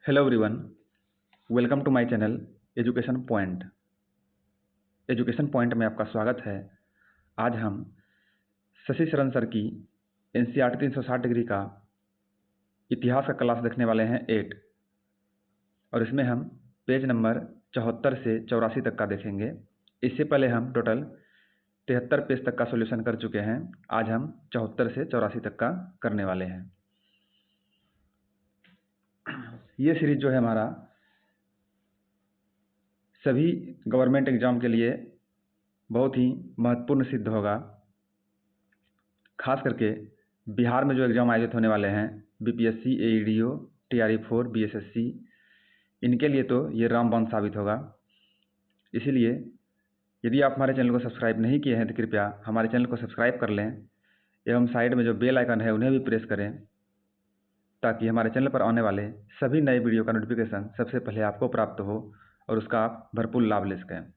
Hello everyone, welcome to my channel education point. Education point में आपका स्वागत है। आज हम शशि शरण सर की एनसीईआरटी 360 डिग्री का इतिहास का क्लास देखने वाले हैं 8, और इसमें हम पेज नंबर 74 से 84 तक का देखेंगे। इससे पहले हम टोटल 73 पेज तक का सॉल्यूशन कर चुके हैं। आज हम 74 से 84 तक का करने वाले हैं। ये सीरीज जो है हमारा सभी गवर्नमेंट एग्जाम के लिए बहुत ही महत्वपूर्ण सिद्ध होगा। खास करके बिहार में जो एग्ज़ाम आयोजित होने वाले हैं, बीपीएससी, एईडीओ, टीआरई-4, बीएसएससी, इनके लिए तो ये रामबाण साबित होगा। इसीलिए यदि आप हमारे चैनल को सब्सक्राइब नहीं किए हैं तो कृपया हमारे चैनल को सब्सक्राइब कर लें एवं साइड में जो बेल आइकन है उन्हें भी प्रेस करें, ताकि हमारे चैनल पर आने वाले सभी नए वीडियो का नोटिफिकेशन सबसे पहले आपको प्राप्त हो और उसका आप भरपूर लाभ ले सकें।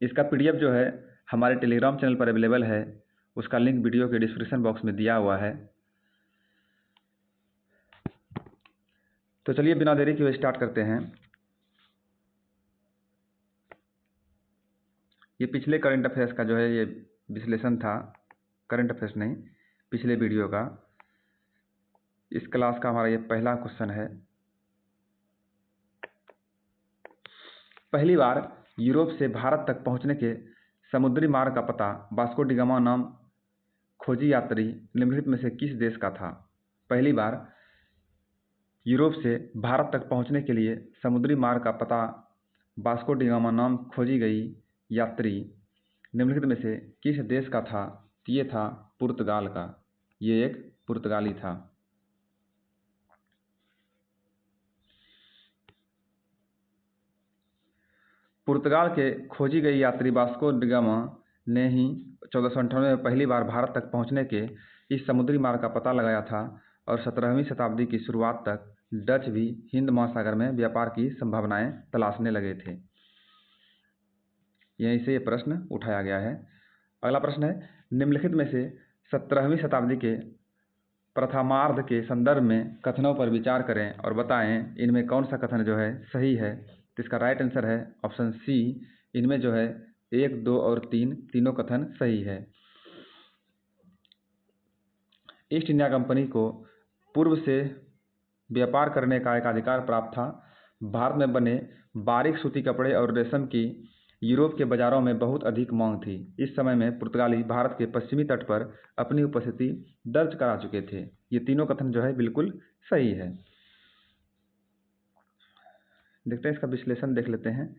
इसका पीडीएफ जो है हमारे टेलीग्राम चैनल पर अवेलेबल है। उसका लिंक वीडियो के डिस्क्रिप्शन बॉक्स में दिया हुआ है। तो चलिए बिना देरी किए स्टार्ट करते हैं। ये पिछले करंट अफेयर्स का जो है ये विश्लेषण था, करंट अफेयर्स नहीं, पिछले वीडियो का। इस क्लास का हमारा ये पहला क्वेश्चन है। पहली बार यूरोप से भारत तक पहुंचने के समुद्री मार्ग का पता वास्को डी गामा नाम खोजी यात्री निम्नलिखित में से किस देश का था? पहली बार यूरोप से भारत तक पहुंचने के लिए समुद्री मार्ग का पता वास्को डी गामा नाम खोजी गई यात्री निम्नलिखित में से किस देश का था? ये था पुर्तगाल का। ये एक पुर्तगाली था। पुर्तगाल के खोजी गई यात्री वास्को डी गामा ने ही 1498 में पहली बार भारत तक पहुंचने के इस समुद्री मार्ग का पता लगाया था, और 17वीं शताब्दी की शुरुआत तक डच भी हिंद महासागर में व्यापार की संभावनाएं तलाशने लगे थे। यहीं से ये प्रश्न उठाया गया है। अगला प्रश्न है, निम्नलिखित में से 17वीं शताब्दी के प्रथमार्ध के संदर्भ में कथनों पर विचार करें और बताएं इनमें कौन सा कथन जो है सही है। तो इसका राइट आंसर है ऑप्शन सी। इनमें जो है 1, 2 और 3 तीनों कथन सही है। ईस्ट इंडिया कंपनी को पूर्व से व्यापार करने का एक अधिकार प्राप्त था। भारत में बने बारीक सूती कपड़े और रेशम की यूरोप के बाजारों में बहुत अधिक मांग थी। इस समय में पुर्तगाली भारत के पश्चिमी तट पर अपनी उपस्थिति दर्ज करा चुके थे। ये तीनों कथन जो है बिल्कुल सही है। देखते हैं इसका विश्लेषण देख लेते हैं।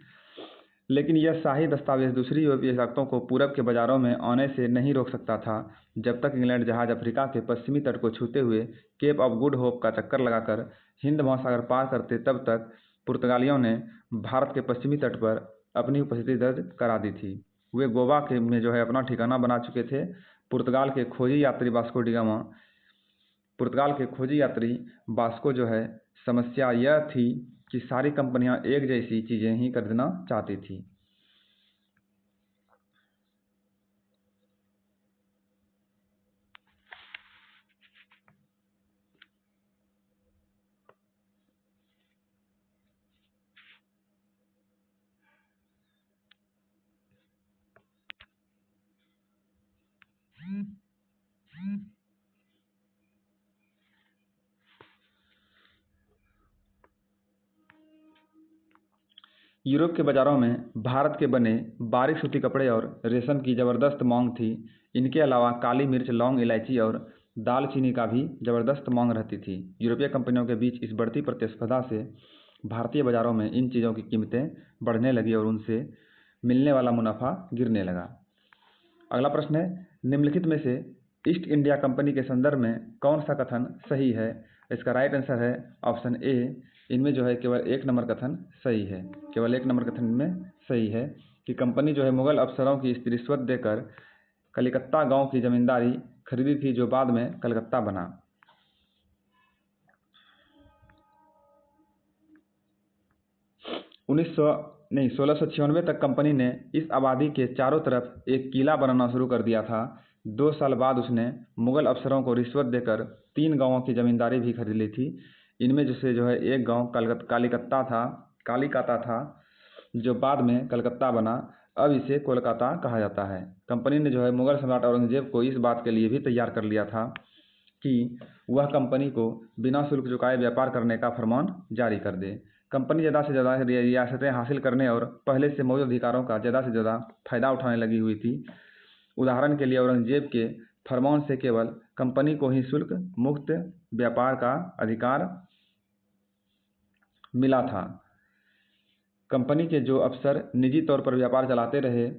लेकिन यह शाही दस्तावेज दूसरी यूरोपीय ताकतों को पूरब के बाजारों में आने से नहीं रोक सकता था। जब तक इंग्लैंड जहाज अफ्रीका के पश्चिमी तट को छूते हुए केप ऑफ गुड होप का चक्कर लगाकर हिंद महासागर पार करते, तब तक पुर्तगालियों ने भारत के पश्चिमी तट पर अपनी उपस्थिति दर्ज करा दी थी। वे गोवा के में जो है अपना ठिकाना बना चुके थे। पुर्तगाल के खोजी यात्री वास्को जो है, समस्या यह थी कि सारी कंपनियां एक जैसी चीजें ही खरीदना चाहती थी। यूरोप के बाजारों में भारत के बने बारीक सूती कपड़े और रेशम की जबरदस्त मांग थी। इनके अलावा काली मिर्च, लौंग, इलायची और दालचीनी का भी जबरदस्त मांग रहती थी। यूरोपीय कंपनियों के बीच इस बढ़ती प्रतिस्पर्धा से भारतीय बाजारों में इन चीज़ों की कीमतें बढ़ने लगी और उनसे मिलने वाला मुनाफा गिरने लगा। अगला प्रश्न है, निम्नलिखित में से ईस्ट इंडिया कंपनी के संदर्भ में कौन सा कथन सही है? इसका राइट आंसर है ऑप्शन ए। इनमें जो है केवल 1 नंबर कथन सही है। केवल 1 नंबर कथन में सही है कि कंपनी जो है मुगल अफसरों की रिश्वत देकर कलिकत्ता गांव की जमींदारी खरीदी थी, जो बाद में कलकत्ता बना। उन्नीस 1696 तक कंपनी ने इस आबादी के चारों तरफ एक किला बनाना शुरू कर दिया था। 2 साल बाद उसने मुगल अफसरों को रिश्वत देकर 3 गांवों की जमींदारी भी खरीद ली थी। इनमें जैसे जो है एक गांव कालिकता था, जो बाद में कलकत्ता बना। अब इसे कोलकाता कहा जाता है। कंपनी ने जो है मुगल सम्राट औरंगजेब को इस बात के लिए भी तैयार कर लिया था कि वह कंपनी को बिना शुल्क चुकाए व्यापार करने का फरमान जारी कर दे। कंपनी ज़्यादा से ज़्यादा रियासतें हासिल करने और पहले से मौजूद अधिकारों का ज़्यादा से ज़्यादा फायदा उठाने लगी हुई थी। उदाहरण के लिए औरंगजेब के फरमान से केवल कंपनी को ही शुल्क मुक्त व्यापार का अधिकार मिला था। कंपनी के जो अफसर निजी तौर पर व्यापार चलाते रहे,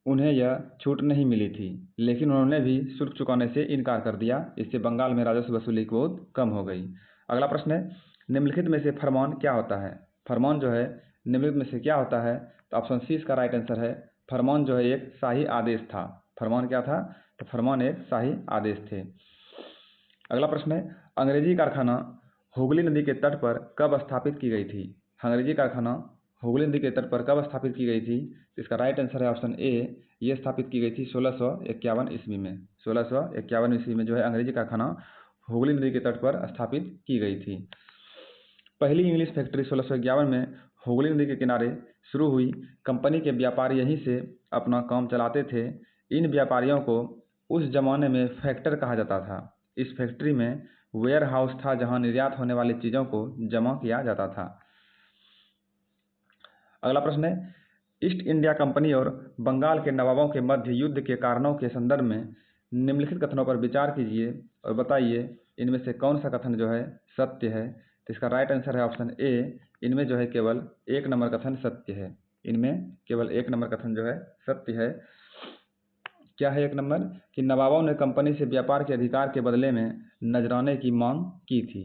उन्हें यह छूट नहीं मिली थी, लेकिन उन्होंने भी शुल्क चुकाने से इनकार कर दिया। इससे बंगाल में राजस्व वसूली बहुत कम हो गई। अगला प्रश्न है, निम्नलिखित में से फरमान क्या होता है? फरमान जो है निम्नलिखित में से क्या होता है? तो ऑप्शन सी इसका राइट आंसर है। फरमान जो है एक शाही आदेश था। फरमान क्या था? तो फरमान एक शाही आदेश थे। अगला प्रश्न है, अंग्रेजी कारखाना हुगली नदी के तट पर कब स्थापित की गई थी? अंग्रेजी कारखाना हुगली नदी के तट पर कब स्थापित की गई थी? तो इसका राइट आंसर है ऑप्शन ए, ये स्थापित की गई थी 1651 ईस्वी में। 1651 ईस्वी में जो है अंग्रेजी कारखाना हुगली नदी के तट पर स्थापित की गई थी। पहली इंग्लिश फैक्ट्री 1651 में हुगली नदी के किनारे शुरू हुई। कंपनी के व्यापारी यहीं से अपना काम चलाते थे। इन व्यापारियों को उस जमाने में फैक्टर कहा जाता था। इस फैक्ट्री में वेयर हाउस था जहां निर्यात होने वाली चीज़ों को जमा किया जाता था। अगला प्रश्न है, ईस्ट इंडिया कंपनी और बंगाल के नवाबों के मध्य युद्ध के कारणों के संदर्भ में निम्नलिखित कथनों पर विचार कीजिए और बताइए इनमें से कौन सा कथन जो है सत्य है। तो इसका राइट आंसर है ऑप्शन ए, इनमें जो है केवल एक नंबर कथन सत्य है। इनमें केवल एक नंबर कथन जो है सत्य है। क्या है एक नंबर? कि नवाबों ने कंपनी से व्यापार के अधिकार के बदले में नजराने की मांग की थी।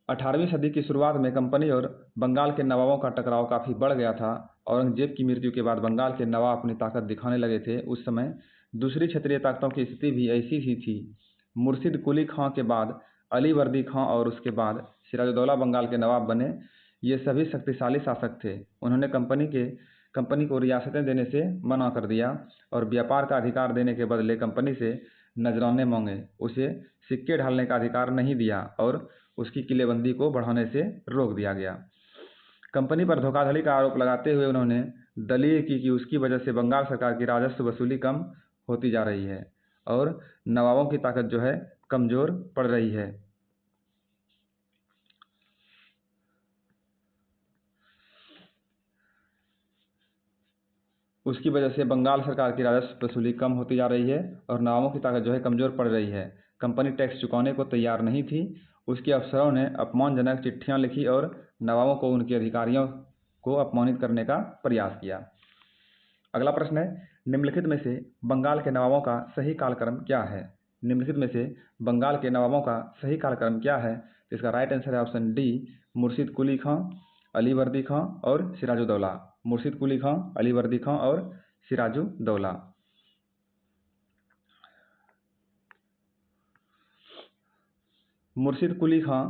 18वीं सदी की शुरुआत में कंपनी और बंगाल के नवाबों का टकराव काफ़ी बढ़ गया था। औरंगजेब की मृत्यु के बाद बंगाल के नवाब अपनी ताकत दिखाने लगे थे। उस समय दूसरी क्षेत्रीय ताकतों की स्थिति भी ऐसी ही थी। मुर्शिद कुली खां के बाद अली वर्दी खां और उसके बाद सिराजुद्दौला बंगाल के नवाब बने। ये सभी शक्तिशाली शासक थे। उन्होंने कंपनी को रियासतें देने से मना कर दिया और व्यापार का अधिकार देने के बदले कंपनी से नजराने मांगे। उसे सिक्के ढालने का अधिकार नहीं दिया और उसकी किलेबंदी को बढ़ाने से रोक दिया गया। कंपनी पर धोखाधड़ी का आरोप लगाते हुए उन्होंने दलील की कि उसकी वजह से बंगाल सरकार की राजस्व वसूली कम होती जा रही है और नवाबों की ताकत जो है कमजोर पड़ रही है। उसकी वजह से बंगाल सरकार की राजस्व वसूली कम होती जा रही है और नवाबों की ताकत जो है कमजोर पड़ रही है। कंपनी टैक्स चुकाने को तैयार नहीं थी। उसके अफसरों ने अपमानजनक चिट्ठियां लिखी और नवाबों को उनके अधिकारियों को अपमानित करने का प्रयास किया। अगला प्रश्न है, निम्नलिखित में से बंगाल के नवाबों का सही कालक्रम क्या है? निम्नलिखित में से बंगाल के नवाबों का सही कालक्रम क्या है? तो इसका राइट आंसर है ऑप्शन डी, मुर्शिद कुली खां, अली वर्दी खां और सिराजुद्दौला। मुर्शिद कुली खां, अली वर्दी खां और सिराजुद्दौला। मुर्शिद कुली खां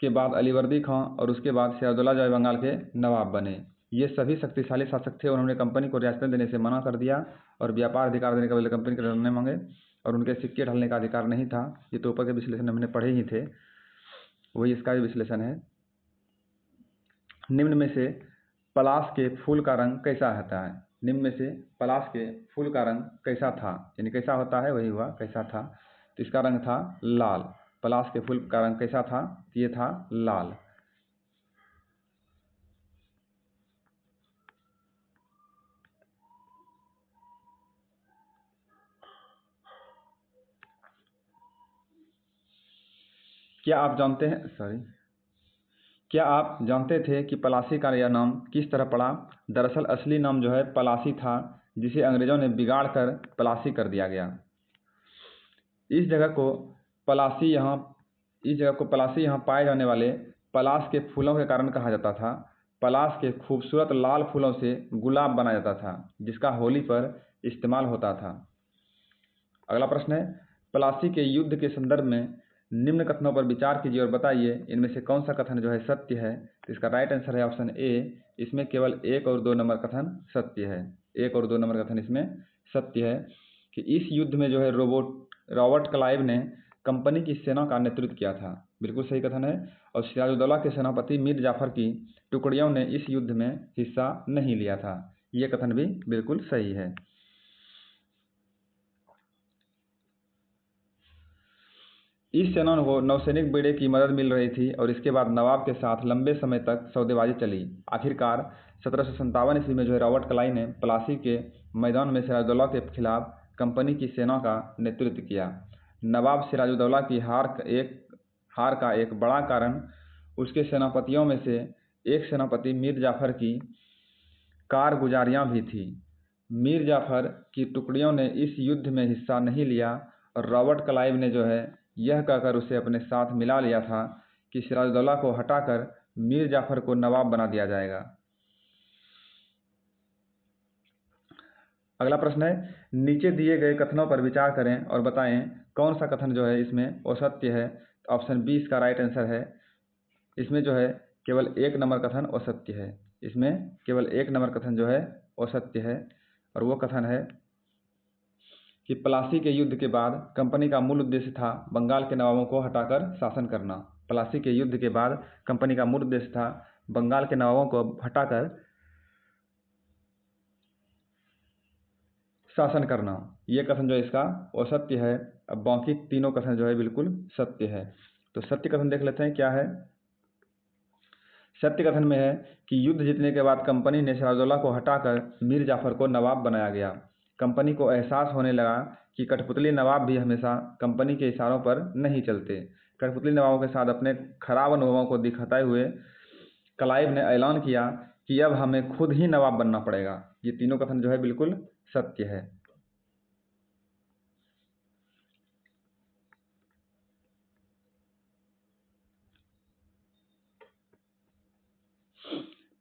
के बाद अली वर्दी खां और उसके बाद सिराजुद्दौला जो है बंगाल के नवाब बने। ये सभी शक्तिशाली शासक थे। उन्होंने कंपनी को रियासतें देने से मना कर दिया और व्यापार अधिकार देने के बदले कंपनी के निर्णय मांगे और उनके सिक्के ढालने का अधिकार नहीं था। ये तो ऊपर के विश्लेषण हमने पढ़े ही थे, वही इसका भी विश्लेषण है। निम्न में से पलाश के फूल का रंग कैसा होता है? निम्न में से पलाश के फूल का रंग कैसा था? यानी कैसा होता है, वही हुआ कैसा था। तो इसका रंग था लाल। पलाश के फूल का रंग कैसा था? ये था लाल। क्या आप जानते थे कि पलासी का यह नाम किस तरह पड़ा? दरअसल असली नाम जो है पलासी था, जिसे अंग्रेजों ने बिगाड़ कर पलासी कर दिया गया। इस जगह को पलासी यहाँ पाए जाने वाले पलाश के फूलों के कारण कहा जाता था। पलाश के खूबसूरत लाल फूलों से गुलाब बनाया जाता था, जिसका होली पर इस्तेमाल होता था। अगला प्रश्न है, पलासी के युद्ध के संदर्भ में निम्न कथनों पर विचार कीजिए और बताइए इनमें से कौन सा कथन जो है सत्य है। तो इसका राइट आंसर है ऑप्शन ए, इसमें केवल 1 और 2 नंबर कथन सत्य है। 1 और 2 नंबर कथन इसमें सत्य है कि इस युद्ध में जो है रॉबर्ट क्लाइव ने कंपनी की सेना का नेतृत्व किया था। बिल्कुल सही कथन है। और सिराजुद्दौला के सेनापति मीर जाफर की टुकड़ियों ने इस युद्ध में हिस्सा नहीं लिया था। ये कथन भी बिल्कुल सही है। इस सेना को नौसैनिक बेड़े की मदद मिल रही थी और इसके बाद नवाब के साथ लंबे समय तक सौदेबाजी चली। आखिरकार 1757 ईस्वी में जो है रॉबर्ट क्लाइव ने प्लासी के मैदान में सिराजुद्दौला के खिलाफ कंपनी की सेना का नेतृत्व किया। नवाब सिराजुद्दौला की हार का एक बड़ा कारण उसके सेनापतियों में से एक सेनापति मीर जाफर की कारगुजारियां भी थी। मीर जाफर की टुकड़ियों ने इस युद्ध में हिस्सा नहीं लिया और रॉबर्ट क्लाइव ने जो है यह कहकर उसे अपने साथ मिला लिया था कि सिराजुद्दौला को हटाकर मीर जाफर को नवाब बना दिया जाएगा। अगला प्रश्न है, नीचे दिए गए कथनों पर विचार करें और बताएं कौन सा कथन जो है इसमें असत्य है। ऑप्शन बी इसका राइट आंसर है। इसमें जो है केवल एक नंबर कथन असत्य है। इसमें केवल एक नंबर कथन जो है असत्य है और वो कथन है कि प्लासी के युद्ध के बाद कंपनी का मूल उद्देश्य था बंगाल के नवाबों को हटाकर शासन करना। प्लासी के युद्ध के बाद कंपनी का मूल उद्देश्य था बंगाल के नवाबों को हटाकर शासन करना। ये कथन जो है इसका असत्य है। अब बाकी तीनों कथन जो है बिल्कुल सत्य है। तो सत्य कथन देख लेते हैं क्या है। सत्य कथन में है कि युद्ध जीतने के बाद कंपनी ने सिराजुद्दौला को हटाकर मीर जाफर को नवाब बनाया गया। कंपनी को एहसास होने लगा कि कठपुतली नवाब भी हमेशा कंपनी के इशारों पर नहीं चलते। कठपुतली नवाबों के साथ अपने खराब अनुभवों को दिखाते हुए क्लाइव ने ऐलान किया कि अब हमें खुद ही नवाब बनना पड़ेगा। ये तीनों कथन जो है बिल्कुल सत्य है।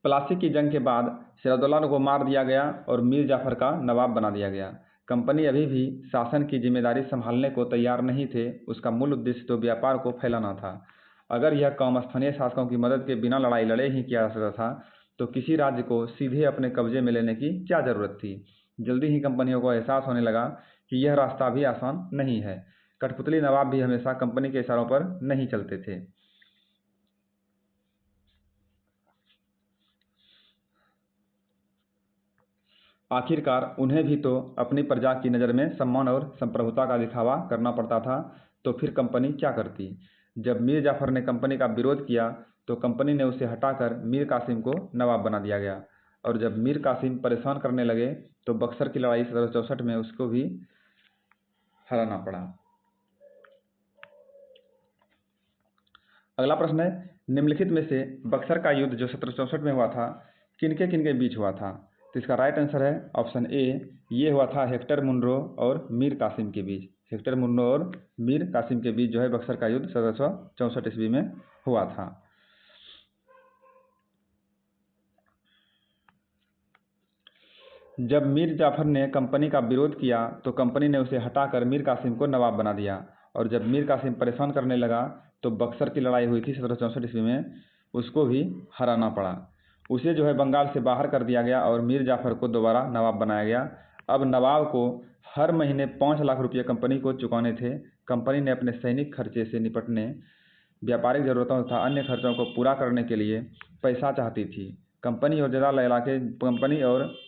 प्लासी की जंग के बाद सिराजुद्दौला को मार दिया गया और मीर जाफर का नवाब बना दिया गया। कंपनी अभी भी शासन की जिम्मेदारी संभालने को तैयार नहीं थे। उसका मूल उद्देश्य तो व्यापार को फैलाना था। अगर यह काम स्थानीय शासकों की मदद के बिना लड़ाई लड़े ही किया जा सकता था तो किसी राज्य को सीधे अपने कब्जे में लेने की क्या जरूरत थी। जल्दी ही कंपनियों को एहसास होने लगा कि यह रास्ता भी आसान नहीं है। कठपुतली नवाब भी हमेशा कंपनी के इशारों पर नहीं चलते थे। आखिरकार उन्हें भी तो अपनी प्रजा की नज़र में सम्मान और संप्रभुता का दिखावा करना पड़ता था। तो फिर कंपनी क्या करती। जब मीर जाफर ने कंपनी का विरोध किया तो कंपनी ने उसे हटाकर मीर कासिम को नवाब बना दिया गया। और जब मीर कासिम परेशान करने लगे तो बक्सर की लड़ाई 1764 में उसको भी हराना पड़ा। अगला प्रश्न है, निम्नलिखित में से बक्सर का युद्ध जो 1764 में हुआ था किनके बीच हुआ था। तो इसका राइट आंसर है ऑप्शन ए, ये हुआ था हेक्टर मुनरो और मीर कासिम के बीच। हेक्टर मुनरो और मीर कासिम के बीच जो है बक्सर का युद्ध 1764 ईस्वी में हुआ था। जब मीर जाफर ने कंपनी का विरोध किया तो कंपनी ने उसे हटाकर मीर कासिम को नवाब बना दिया। और जब मीर कासिम परेशान करने लगा तो बक्सर की लड़ाई हुई थी 1764 ईस्वी में, उसको भी हराना पड़ा। उसे जो है बंगाल से बाहर कर दिया गया और मीर जाफर को दोबारा नवाब बनाया गया। अब नवाब को हर महीने 5 लाख रुपये कंपनी को चुकाने थे। कंपनी ने अपने सैनिक खर्चे से निपटने, व्यापारिक जरूरतों तथा अन्य खर्चों को पूरा करने के लिए पैसा चाहती थी। कंपनी और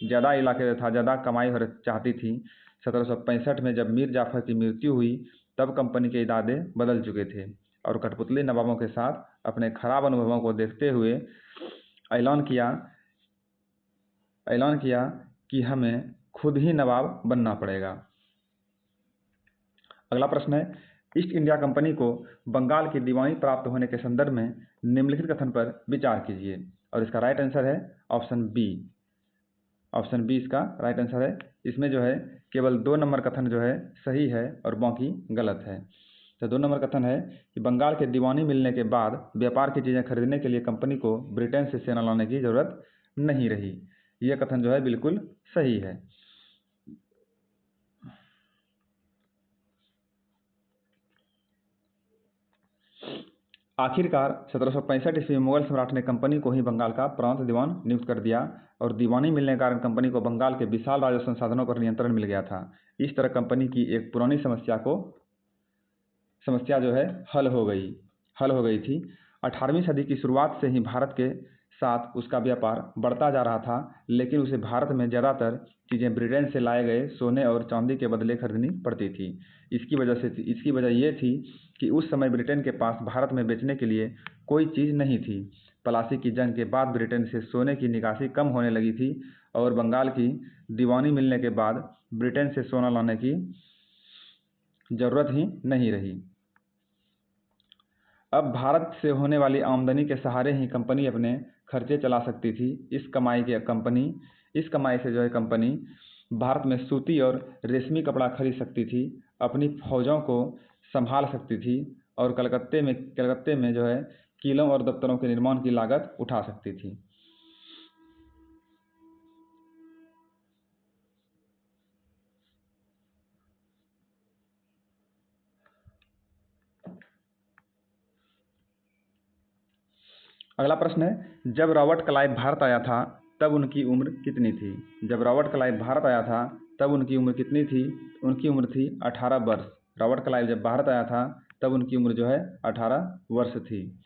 ज़्यादा इलाके तथा ज़्यादा कमाई चाहती थी। 1765 में जब मीर जाफर की मृत्यु हुई तब कंपनी के इरादे बदल चुके थे और कठपुतली नवाबों के साथ अपने खराब अनुभवों को देखते हुए ऐलान किया कि हमें खुद ही नवाब बनना पड़ेगा। अगला प्रश्न है, ईस्ट इंडिया कंपनी को बंगाल की दीवानी प्राप्त होने के संदर्भ में निम्नलिखित कथन पर विचार कीजिए। और इसका राइट आंसर है ऑप्शन बी। ऑप्शन बी इसका राइट आंसर है। इसमें जो है केवल 2 नंबर कथन जो है सही है और बाकी गलत है। तो 2 नंबर कथन है कि बंगाल के दीवानी मिलने के बाद व्यापार की चीज़ें खरीदने के लिए कंपनी को ब्रिटेन से सेना लाने की जरूरत नहीं रही। यह कथन जो है बिल्कुल सही है। आखिरकार 1765 ईस्वी में मुगल सम्राट ने कंपनी को ही बंगाल का प्रांत दीवान नियुक्त कर दिया और दीवानी मिलने के कारण कंपनी को बंगाल के विशाल राजस्व संसाधनों पर नियंत्रण मिल गया था। इस तरह कंपनी की एक पुरानी समस्या को समस्या जो है हल हो गई थी। 18वीं सदी की शुरुआत से ही भारत के साथ उसका व्यापार बढ़ता जा रहा था, लेकिन उसे भारत में ज़्यादातर चीज़ें ब्रिटेन से लाए गए सोने और चांदी के बदले खरीदनी पड़ती थी। इसकी वजह ये थी कि उस समय ब्रिटेन के पास भारत में बेचने के लिए कोई चीज़ नहीं थी। प्लासी की जंग के बाद ब्रिटेन से सोने की निकासी कम होने लगी थी और बंगाल की दीवानी मिलने के बाद ब्रिटेन से सोना लाने की ज़रूरत ही नहीं रही। अब भारत से होने वाली आमदनी के सहारे ही कंपनी अपने खर्चे चला सकती थी। इस कमाई से जो है कंपनी भारत में सूती और रेशमी कपड़ा खरीद सकती थी, अपनी फौजों को संभाल सकती थी और कलकत्ते में जो है किलों और दफ्तरों के निर्माण की लागत उठा सकती थी। अगला प्रश्न है, जब रॉबर्ट क्लाइव भारत आया था तब उनकी उम्र कितनी थी? जब रॉबर्ट क्लाइव भारत आया था तब उनकी उम्र कितनी थी? उनकी उम्र थी 18 वर्ष। रॉबर्ट क्लाइव जब भारत आया था तब उनकी उम्र जो है 18 वर्ष थी।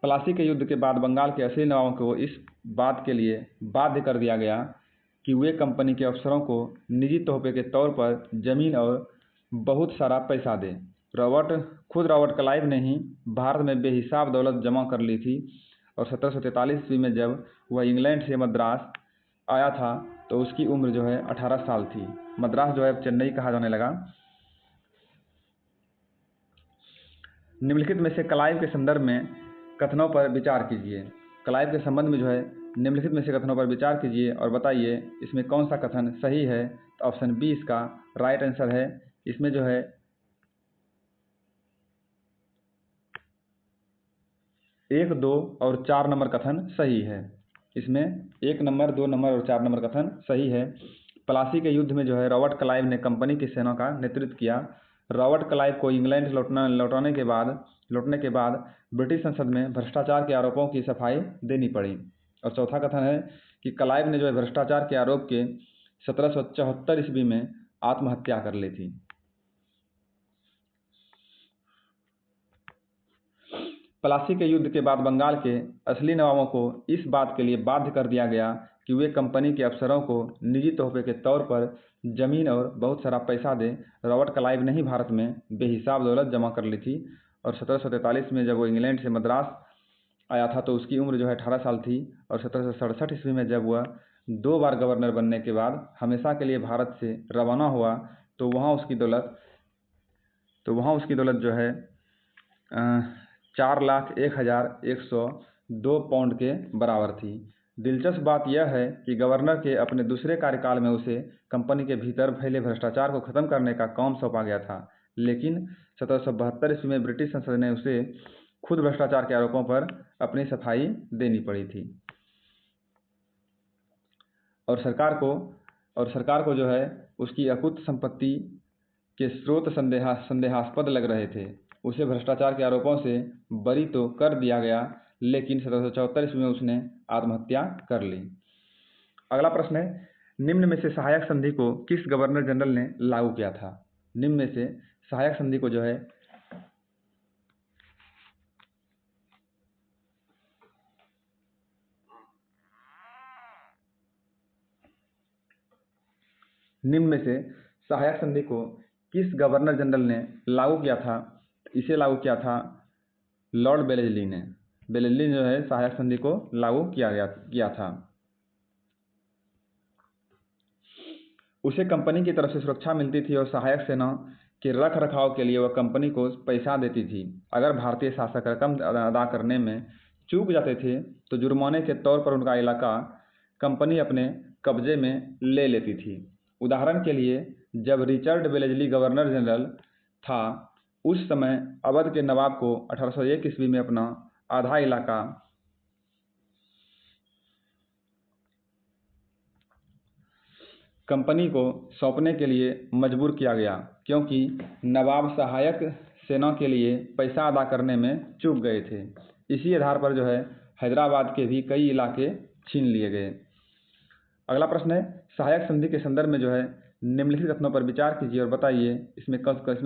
प्लासी के युद्ध के बाद बंगाल के असली नवाबों को इस बात के लिए बाध्य कर दिया गया कि वे कंपनी के अफसरों को निजी तोहफे के तौर पर जमीन और बहुत सारा पैसा दें। खुद रॉबर्ट क्लाइव ने ही भारत में बेहिसाब दौलत जमा कर ली थी और 1743 ईस्वी में जब वह इंग्लैंड से मद्रास आया था तो उसकी उम्र जो है 18 साल थी। मद्रास जो है चेन्नई कहा जाने लगा। निम्नलिखित में से क्लाइव के संदर्भ में कथनों पर विचार कीजिए। क्लाइव के संबंध में जो है निम्नलिखित में से कथनों पर विचार कीजिए और बताइए इसमें कौन सा कथन सही है। तो ऑप्शन बी इसका राइट आंसर है। इसमें जो है 1, 2 और 4 नंबर कथन सही है। इसमें 1 नंबर, 2 नंबर और 4 नंबर कथन सही है। प्लासी के युद्ध में जो है रॉबर्ट क्लाइव ने कंपनी की सेना का नेतृत्व किया। रॉबर्ट क्लाइव को इंग्लैंड लौटने के बाद ब्रिटिश संसद में भ्रष्टाचार के आरोपों की सफाई देनी पड़ी। और चौथा कथन है कि क्लाइव ने जो है भ्रष्टाचार के आरोप के 1774 ईस्वी में आत्महत्या कर ली थी। प्लासी के युद्ध के बाद बंगाल के असली नवाबों को इस बात के लिए बाध्य कर दिया गया कि वे कंपनी के अफसरों को निजी तोहफे के तौर पर जमीन और बहुत सारा पैसा दें। रॉबर्ट क्लाइव ने ही भारत में बेहिसाब दौलत जमा कर ली थी और 1743 में जब वो इंग्लैंड से मद्रास आया था तो उसकी उम्र जो है 18 साल थी। और 1767 ईस्वी में जब वह 2 बार गवर्नर बनने के बाद हमेशा के लिए भारत से रवाना हुआ तो वहाँ उसकी दौलत जो है 4,01,102 पाउंड के बराबर थी। दिलचस्प बात यह है कि गवर्नर के अपने दूसरे कार्यकाल में उसे कंपनी के भीतर फैले भ्रष्टाचार को खत्म करने का काम सौंपा गया था, लेकिन 1772 ईस्वी में ब्रिटिश संसद ने उसे खुद भ्रष्टाचार के आरोपों पर अपनी सफाई देनी पड़ी थी और सरकार को जो है उसकी अकुत संपत्ति के स्रोत संदेहास्पद लग रहे थे। उसे भ्रष्टाचार के आरोपों से बरी तो कर दिया गया, लेकिन 1774 ईस्वी में उसने आत्महत्या कर ली। अगला प्रश्न है, निम्न में से सहायक संधि को किस गवर्नर जनरल ने लागू किया था? निम्न में से सहायक संधि को जो है निम्न में से सहायक संधि को किस गवर्नर जनरल ने लागू किया था? इसे लागू किया था लॉर्ड वेलेस्ली ने। वेलेस्ली जो है सहायक संधि को लागू किया था। उसे कंपनी की तरफ से सुरक्षा मिलती थी और सहायक सेना के रख रखाव के लिए वह कंपनी को पैसा देती थी। अगर भारतीय शासक रकम अदा करने में चूक जाते थे तो जुर्माने के तौर पर उनका इलाका कंपनी अपने कब्जे में ले लेती थी। उदाहरण के लिए जब रिचर्ड वेलेस्ली गवर्नर जनरल था उस समय अवध के नवाब को 1801 ईस्वी में अपना आधा इलाका कंपनी को सौंपने के लिए मजबूर किया गया, क्योंकि नवाब सहायक सेना के लिए पैसा अदा करने में चूक गए थे। इसी आधार पर जो है हैदराबाद के भी कई इलाके छीन लिए गए। अगला प्रश्न है, सहायक संधि के संदर्भ में जो है निम्नलिखित कथनों पर विचार कीजिए और बताइए इसमें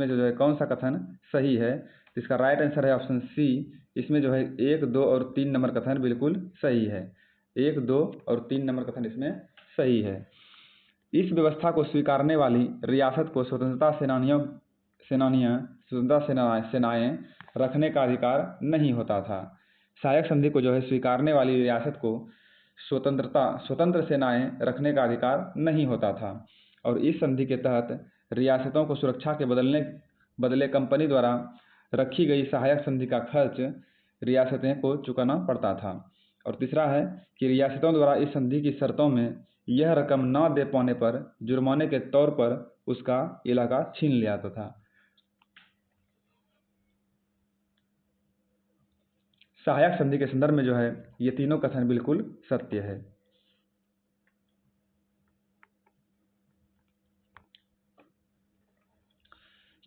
जो है कौन सा कथन सही है। इसका राइट आंसर है ऑप्शन सी। इसमें जो है 1, 2 और 3 नंबर कथन बिल्कुल सही है। 1, 2 और 3 नंबर कथन इसमें सही है। इस व्यवस्था को स्वीकारने वाली रियासत को स्वतंत्रता सेनाएं रखने का अधिकार नहीं होता था। सहायक संधि को जो है स्वीकारने वाली रियासत को स्वतंत्र सेनाएं रखने का अधिकार नहीं होता था और इस संधि के तहत रियासतों को सुरक्षा के बदले कंपनी द्वारा रखी गई सहायक संधि का खर्च रियासतें को चुकाना पड़ता था। और तीसरा है कि रियासतों द्वारा इस संधि की शर्तों में यह रकम न दे पाने पर जुर्माने के तौर पर उसका इलाका छीन लिया जाता था। सहायक संधि के संदर्भ में जो है ये तीनों कथन बिल्कुल सत्य है।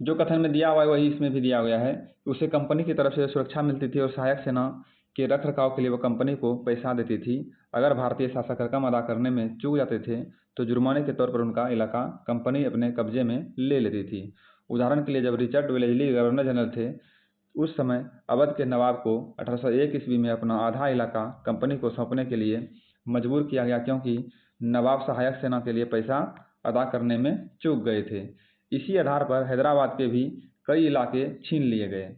जो कथन में दिया हुआ है वही इसमें भी दिया गया है। उसे कंपनी की तरफ से सुरक्षा मिलती थी और सहायक सेना के रख रखाव के लिए वो कंपनी को पैसा देती थी। अगर भारतीय शासक रकम अदा करने में चूक जाते थे तो जुर्माने के तौर पर उनका इलाका कंपनी अपने कब्जे में ले लेती थी। उदाहरण के लिए जब रिचर्ड वेलेस्ली गवर्नर जनरल थे उस समय अवध के नवाब को 1801 ईस्वी में अपना आधा इलाका कंपनी को सौंपने के लिए मजबूर किया गया क्योंकि नवाब सहायक सेना के लिए पैसा अदा करने में चूक गए थे। इसी आधार पर हैदराबाद के भी कई इलाके छीन लिए गए।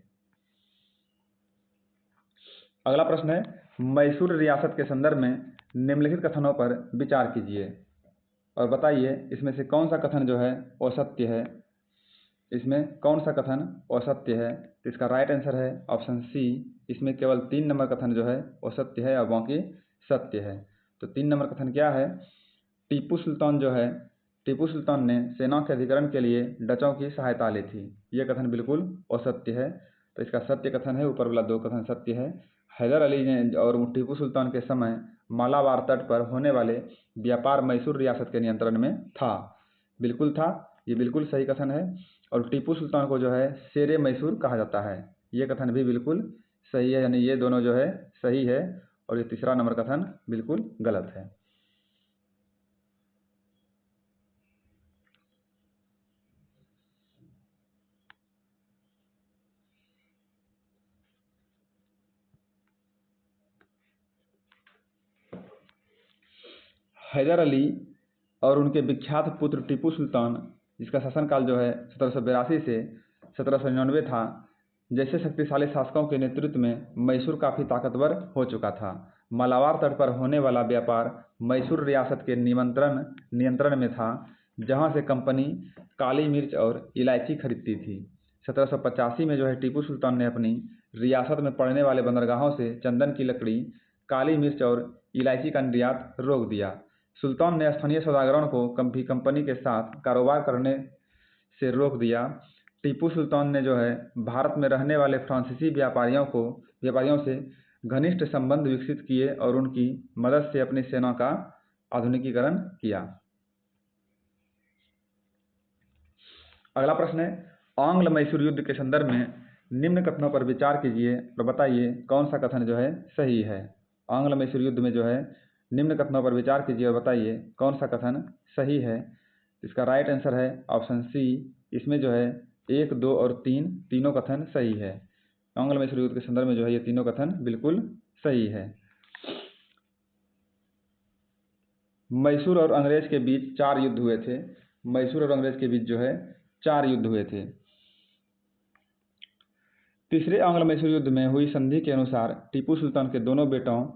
अगला प्रश्न है, मैसूर रियासत के संदर्भ में निम्नलिखित कथनों पर विचार कीजिए और बताइए इसमें से कौन सा कथन जो है असत्य है। इसमें कौन सा कथन असत्य है? तो इसका राइट आंसर है ऑप्शन सी। इसमें केवल 3 नंबर कथन जो है असत्य है और बाकी सत्य है। तो 3 नंबर कथन क्या है? टीपू सुल्तान ने सेना के अधिग्रहण के लिए डचों की सहायता ली थी। यह कथन बिल्कुल असत्य है। तो इसका सत्य कथन है, ऊपर वाला 2 कथन सत्य है। हैदर अली ने और टीपू सुल्तान के समय मालाबार तट पर होने वाले व्यापार मैसूर रियासत के नियंत्रण में था। बिल्कुल था, ये बिल्कुल सही कथन है। और टीपू सुल्तान को जो है शेरे मैसूर कहा जाता है। ये कथन भी बिल्कुल सही है, यानी ये दोनों जो है सही है और ये तीसरा नंबर कथन बिल्कुल गलत है। हैदर अली और उनके विख्यात पुत्र टीपू सुल्तान, जिसका शासनकाल जो है 1782 से 1799 था, जैसे शक्तिशाली शासकों के नेतृत्व में मैसूर काफ़ी ताकतवर हो चुका था। मालाबार तट पर होने वाला व्यापार मैसूर रियासत के नियंत्रण में था, जहां से कंपनी काली मिर्च और इलायची खरीदती थी। 1785 में जो है टीपू सुल्तान ने अपनी रियासत में पड़ने वाले बंदरगाहों से चंदन की लकड़ी, काली मिर्च और इलायची का निर्यात रोक दिया। सुल्तान ने स्थानीय सौदागरों को कंपनी के साथ कारोबार करने से रोक दिया। टीपू सुल्तान ने जो है भारत में रहने वाले फ्रांसीसी व्यापारियों से घनिष्ठ संबंध विकसित किए और उनकी मदद से अपनी सेना का आधुनिकीकरण किया। अगला प्रश्न है, आंग्ल मैसूर युद्ध के संदर्भ में निम्न कथनों पर विचार कीजिए और बताइए कौन सा कथन जो है सही है। आंग्ल मैसूर युद्ध में जो है निम्न कथनों पर विचार कीजिए और बताइए कौन सा कथन सही है। इसका राइट आंसर है ऑप्शन सी। इसमें जो है 1, 2 और 3 तीनों कथन सही है। आंग्ल मैसूर युद्ध के संदर्भ में जो है ये तीनों कथन बिल्कुल सही है। मैसूर और अंग्रेज के बीच 4 युद्ध हुए थे। मैसूर और अंग्रेज के बीच जो है 4 युद्ध हुए थे। तीसरे आंग्ल मैसूर युद्ध में हुई संधि के अनुसार टीपू सुल्तान के दोनों बेटों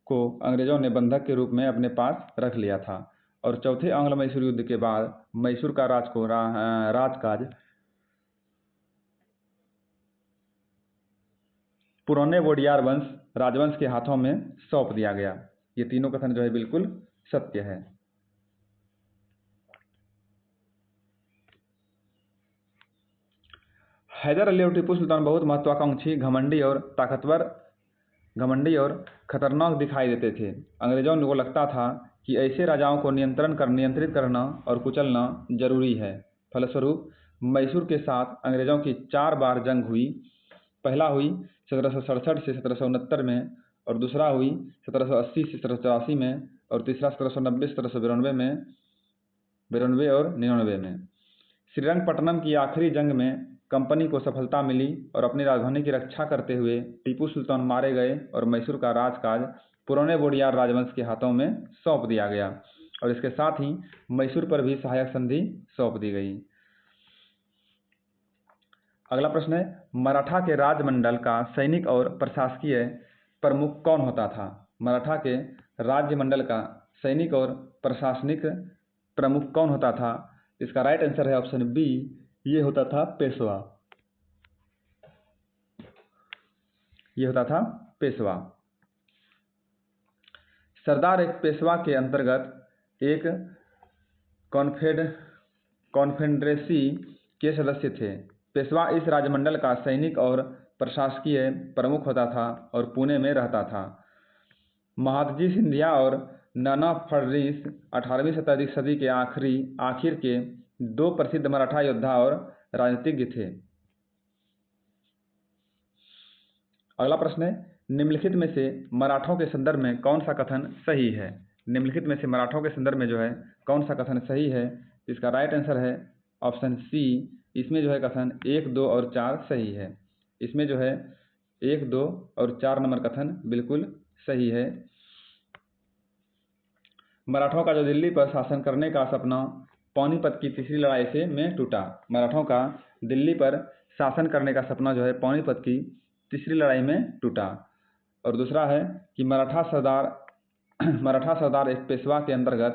को अंग्रेजों ने बंधक के रूप में अपने पास रख लिया था और चौथे आंग्ल मैसूर युद्ध के बाद मैसूर का राजकाज पुराने वोडियार राजवंश के हाथों में सौंप दिया गया। ये तीनों कथन जो है बिल्कुल सत्य है। हैदर अली और टीपू सुल्तान बहुत महत्वाकांक्षी, घमंडी और खतरनाक दिखाई देते थे। अंग्रेजों को लगता था कि ऐसे राजाओं को नियंत्रित करना और कुचलना जरूरी है। फलस्वरूप मैसूर के साथ अंग्रेजों की 4 बार जंग हुई। पहला हुई 1767 से 1769 में और दूसरा हुई 1780 से 1784 में और तीसरा 1790 से 1792 में। 92 और 99 में। श्रीरंगपट्टनम की आखिरी जंग में कंपनी को सफलता मिली और अपनी राजधानी की रक्षा करते हुए टीपू सुल्तान मारे गए और मैसूर का राजकाज पुराने वोडियार राजवंश के हाथों में सौंप दिया गया और इसके साथ ही मैसूर पर भी सहायक संधि सौंप दी गई। अगला प्रश्न है, मराठा के राजमंडल का सैनिक और प्रशासकीय प्रमुख कौन होता था? मराठा के राज्यमंडल का सैनिक और प्रशासनिक प्रमुख कौन होता था? इसका राइट आंसर है ऑप्शन बी, ये होता था पेशवा। ये होता था पेशवा। सरदार एक पेशवा के अंतर्गत एक कॉन्फेडरेसी के सदस्य थे। पेशवा इस राजमंडल का सैनिक और प्रशासकीय प्रमुख होता था और पुणे में रहता था। महादजी सिंधिया और नाना फडणवीस 18वीं सदी के आखिर के दो प्रसिद्ध मराठा योद्धा और राजनीतिज्ञ थे। अगला प्रश्न है, निम्नलिखित में से मराठों के संदर्भ में कौन सा कथन सही है? निम्नलिखित में से मराठों के संदर्भ में जो है कौन सा कथन सही है? इसका राइट आंसर है ऑप्शन सी। इसमें जो है कथन 1, 2 और 4 सही है। इसमें जो है 1, 2 और 4 नंबर कथन बिल्कुल सही है। मराठों का जो दिल्ली पर शासन करने का सपना पानीपत की तीसरी लड़ाई में टूटा। मराठों का दिल्ली पर शासन करने का सपना जो है पानीपत की तीसरी लड़ाई में टूटा। और दूसरा है कि मराठा सरदार एक पेशवा के अंतर्गत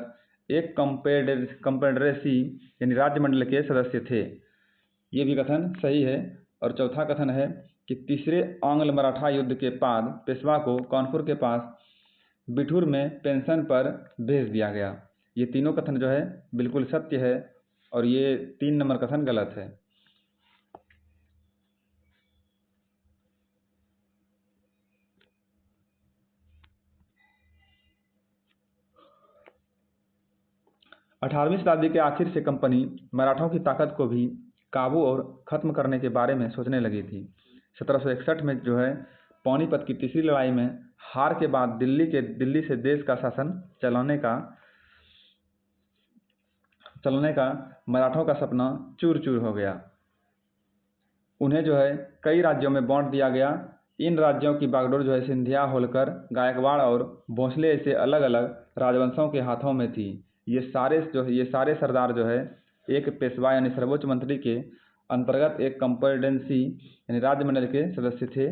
एक कंफेडरेसी यानी राज्यमंडल के सदस्य थे। ये भी कथन सही है। और चौथा कथन है कि तीसरे आंग्ल मराठा युद्ध के बाद पेशवा को कानपुर के पास बिठूर में पेंशन पर भेज दिया गया। ये तीनों कथन जो है बिल्कुल सत्य है और ये 3 नंबर कथन गलत है। अठारहवीं शताब्दी के आखिर से कंपनी मराठों की ताकत को भी काबू और खत्म करने के बारे में सोचने लगी थी। 1761 में जो है पानीपत की तीसरी लड़ाई में हार के बाद दिल्ली से देश का शासन चलाने का मराठों का सपना चूर चूर हो गया। उन्हें जो है कई राज्यों में बांट दिया गया। इन राज्यों की बागडोर जो है सिंधिया, होलकर, गायकवाड़ और भोसले ऐसे अलग अलग राजवंशों के हाथों में थी। ये सारे सरदार जो है एक पेशवा यानी सर्वोच्च मंत्री के अंतर्गत एक कंफेडरेसी यानी राज्यमंडल के सदस्य थे।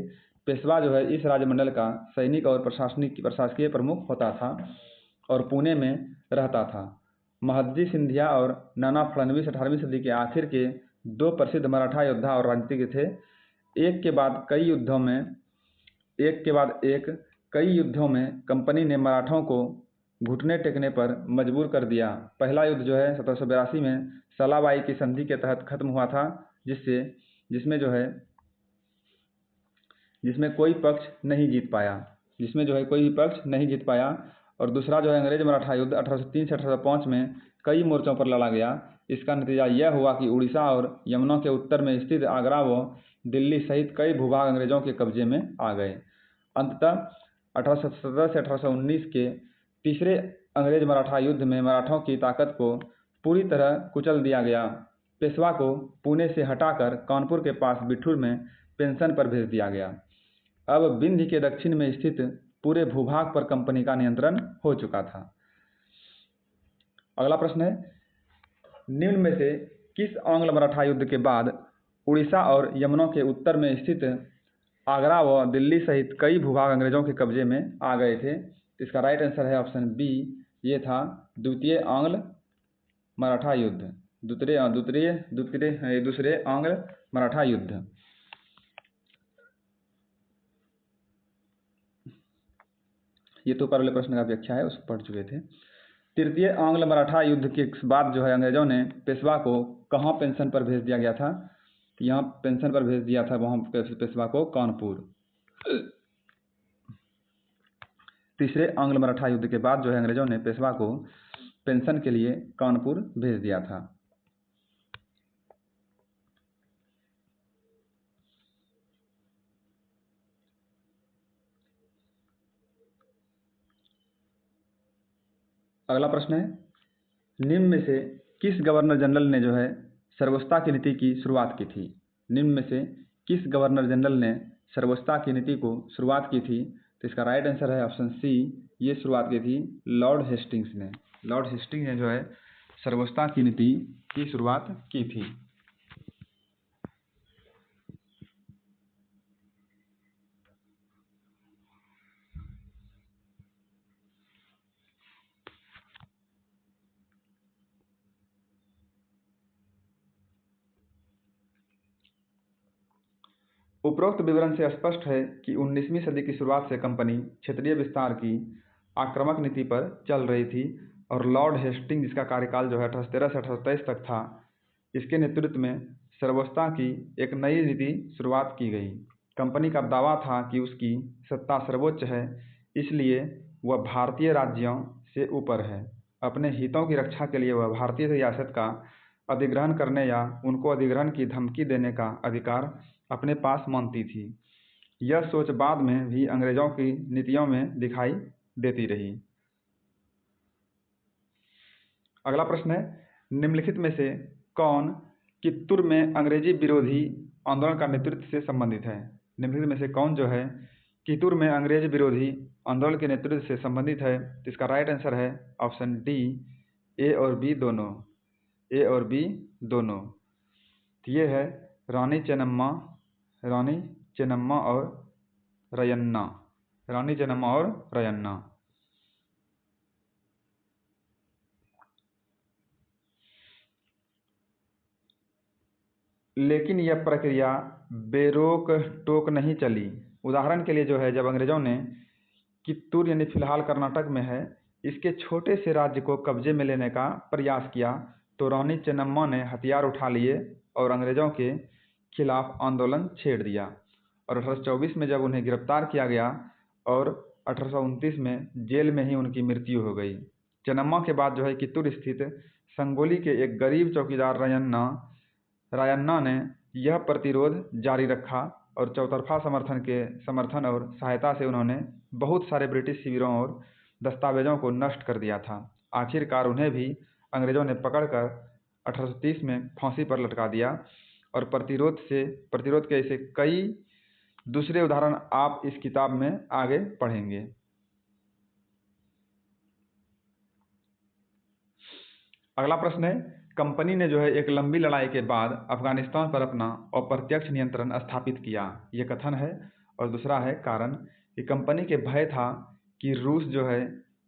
पेशवा जो है इस राज्यमंडल का सैनिक और प्रशासकीय प्रमुख होता था और पुणे में रहता था। महादजी सिंधिया और नाना फडणवीस 18वीं सदी के आखिर के दो प्रसिद्ध मराठा योद्धा और राजनीतिज्ञ थे। एक के बाद कई युद्धों में कंपनी ने मराठों को घुटने टेकने पर मजबूर कर दिया। पहला युद्ध जो है 1782 में सलाबाई की संधि के तहत खत्म हुआ था, जिसमें कोई पक्ष नहीं जीत पाया। और दूसरा जो है अंग्रेज मराठा युद्ध 1803 से 1805 में कई मोर्चों पर लड़ा गया। इसका नतीजा यह हुआ कि उड़ीसा और यमुना के उत्तर में स्थित आगरा व दिल्ली सहित कई भूभाग अंग्रेजों के कब्जे में आ गए। अंततः 1817 से 1819 के तीसरे अंग्रेज मराठा युद्ध में मराठों की ताकत को पूरी तरह कुचल दिया गया। पेशवा को पुणे से हटाकर कानपुर के पास बिठूर में पेंशन पर भेज दिया गया। अब विंध्य के दक्षिण में स्थित पूरे भूभाग पर कंपनी का नियंत्रण हो चुका था। अगला प्रश्न है, निम्न में से किस आंग्ल मराठा युद्ध के बाद उड़ीसा और यमुना के उत्तर में स्थित आगरा व दिल्ली सहित कई भूभाग अंग्रेजों के कब्जे में आ गए थे? इसका राइट आंसर है ऑप्शन बी, ये था द्वितीय आंग्ल मराठा युद्ध। दूसरे आंग्ल मराठा युद्ध। ये तो ऊपर वाले प्रश्न का व्याख्या है, उसको पढ़ चुके थे। तृतीय आंग्ल मराठा युद्ध के बाद जो है अंग्रेजों ने पेशवा को कहाँ पेंशन पर भेज दिया गया था? यहाँ पेंशन पर भेज दिया था वहाँ पेशवा को कानपुर। तीसरे आंग्ल मराठा युद्ध के बाद जो है अंग्रेजों ने पेशवा को पेंशन के लिए कानपुर भेज दिया था। अगला प्रश्न है, निम्न में से किस गवर्नर जनरल ने जो है सर्वोच्चता की नीति की शुरुआत की थी? निम्न में से किस गवर्नर जनरल ने सर्वोच्चता की नीति को शुरुआत की थी? तो इसका राइट आंसर है ऑप्शन सी, ये शुरुआत की थी लॉर्ड हेस्टिंग्स ने। लॉर्ड हेस्टिंग्स ने जो है सर्वोच्चता की नीति की शुरुआत की थी। उपरोक्त विवरण से स्पष्ट है कि 19वीं सदी की शुरुआत से कंपनी क्षेत्रीय विस्तार की आक्रामक नीति पर चल रही थी और लॉर्ड हेस्टिंग्स, जिसका कार्यकाल जो है 1813 से 1823 तक था, इसके नेतृत्व में सर्वोच्चता की एक नई नीति शुरुआत की गई। कंपनी का दावा था कि उसकी सत्ता सर्वोच्च है, इसलिए वह भारतीय राज्यों से ऊपर है। अपने हितों की रक्षा के लिए वह भारतीय रियासत का अधिग्रहण करने या उनको अधिग्रहण की धमकी देने का अधिकार अपने पास मानती थी। यह सोच बाद में भी अंग्रेजों की नीतियों में दिखाई देती रही। अगला प्रश्न है, निम्नलिखित में से कौन कित्तूर में अंग्रेजी विरोधी आंदोलन का नेतृत्व से संबंधित है? निम्नलिखित में से कौन जो है कित्तूर में अंग्रेज विरोधी आंदोलन के नेतृत्व से संबंधित है? तो इसका राइट आंसर है ऑप्शन डी, ए और बी दोनों। ए और बी दोनों। तो ये है रानी चेन्नम्मा और रयन्ना। रानी चेन्नम्मा और रयन्ना। लेकिन यह प्रक्रिया बेरोक टोक नहीं चली। उदाहरण के लिए जो है, जब अंग्रेजों ने कित्तूर यानी फिलहाल कर्नाटक में है, इसके छोटे से राज्य को कब्जे में लेने का प्रयास किया, तो रानी चेन्नम्मा ने हथियार उठा लिए और अंग्रेजों के खिलाफ आंदोलन छेड़ दिया। और 1824 में जब उन्हें गिरफ्तार किया गया और 1829 में जेल में ही उनकी मृत्यु हो गई। चेन्नम्मा के बाद जो है कित्तूर स्थित संगोली के एक गरीब चौकीदार रायन्ना ने यह प्रतिरोध जारी रखा और चौतरफा समर्थन और सहायता से उन्होंने बहुत सारे ब्रिटिश शिविरों और दस्तावेजों को नष्ट कर दिया था। आखिरकार उन्हें भी अंग्रेजों ने पकड़कर 1830 में फांसी पर लटका दिया। और प्रतिरोध के ऐसे कई दूसरे उदाहरण आप इस किताब में आगे पढ़ेंगे। अगला प्रश्न है, कंपनी ने जो है एक लंबी लड़ाई के बाद अफगानिस्तान पर अपना अप्रत्यक्ष नियंत्रण स्थापित किया, ये कथन है। और दूसरा है कारण कि कंपनी के भय था कि रूस जो है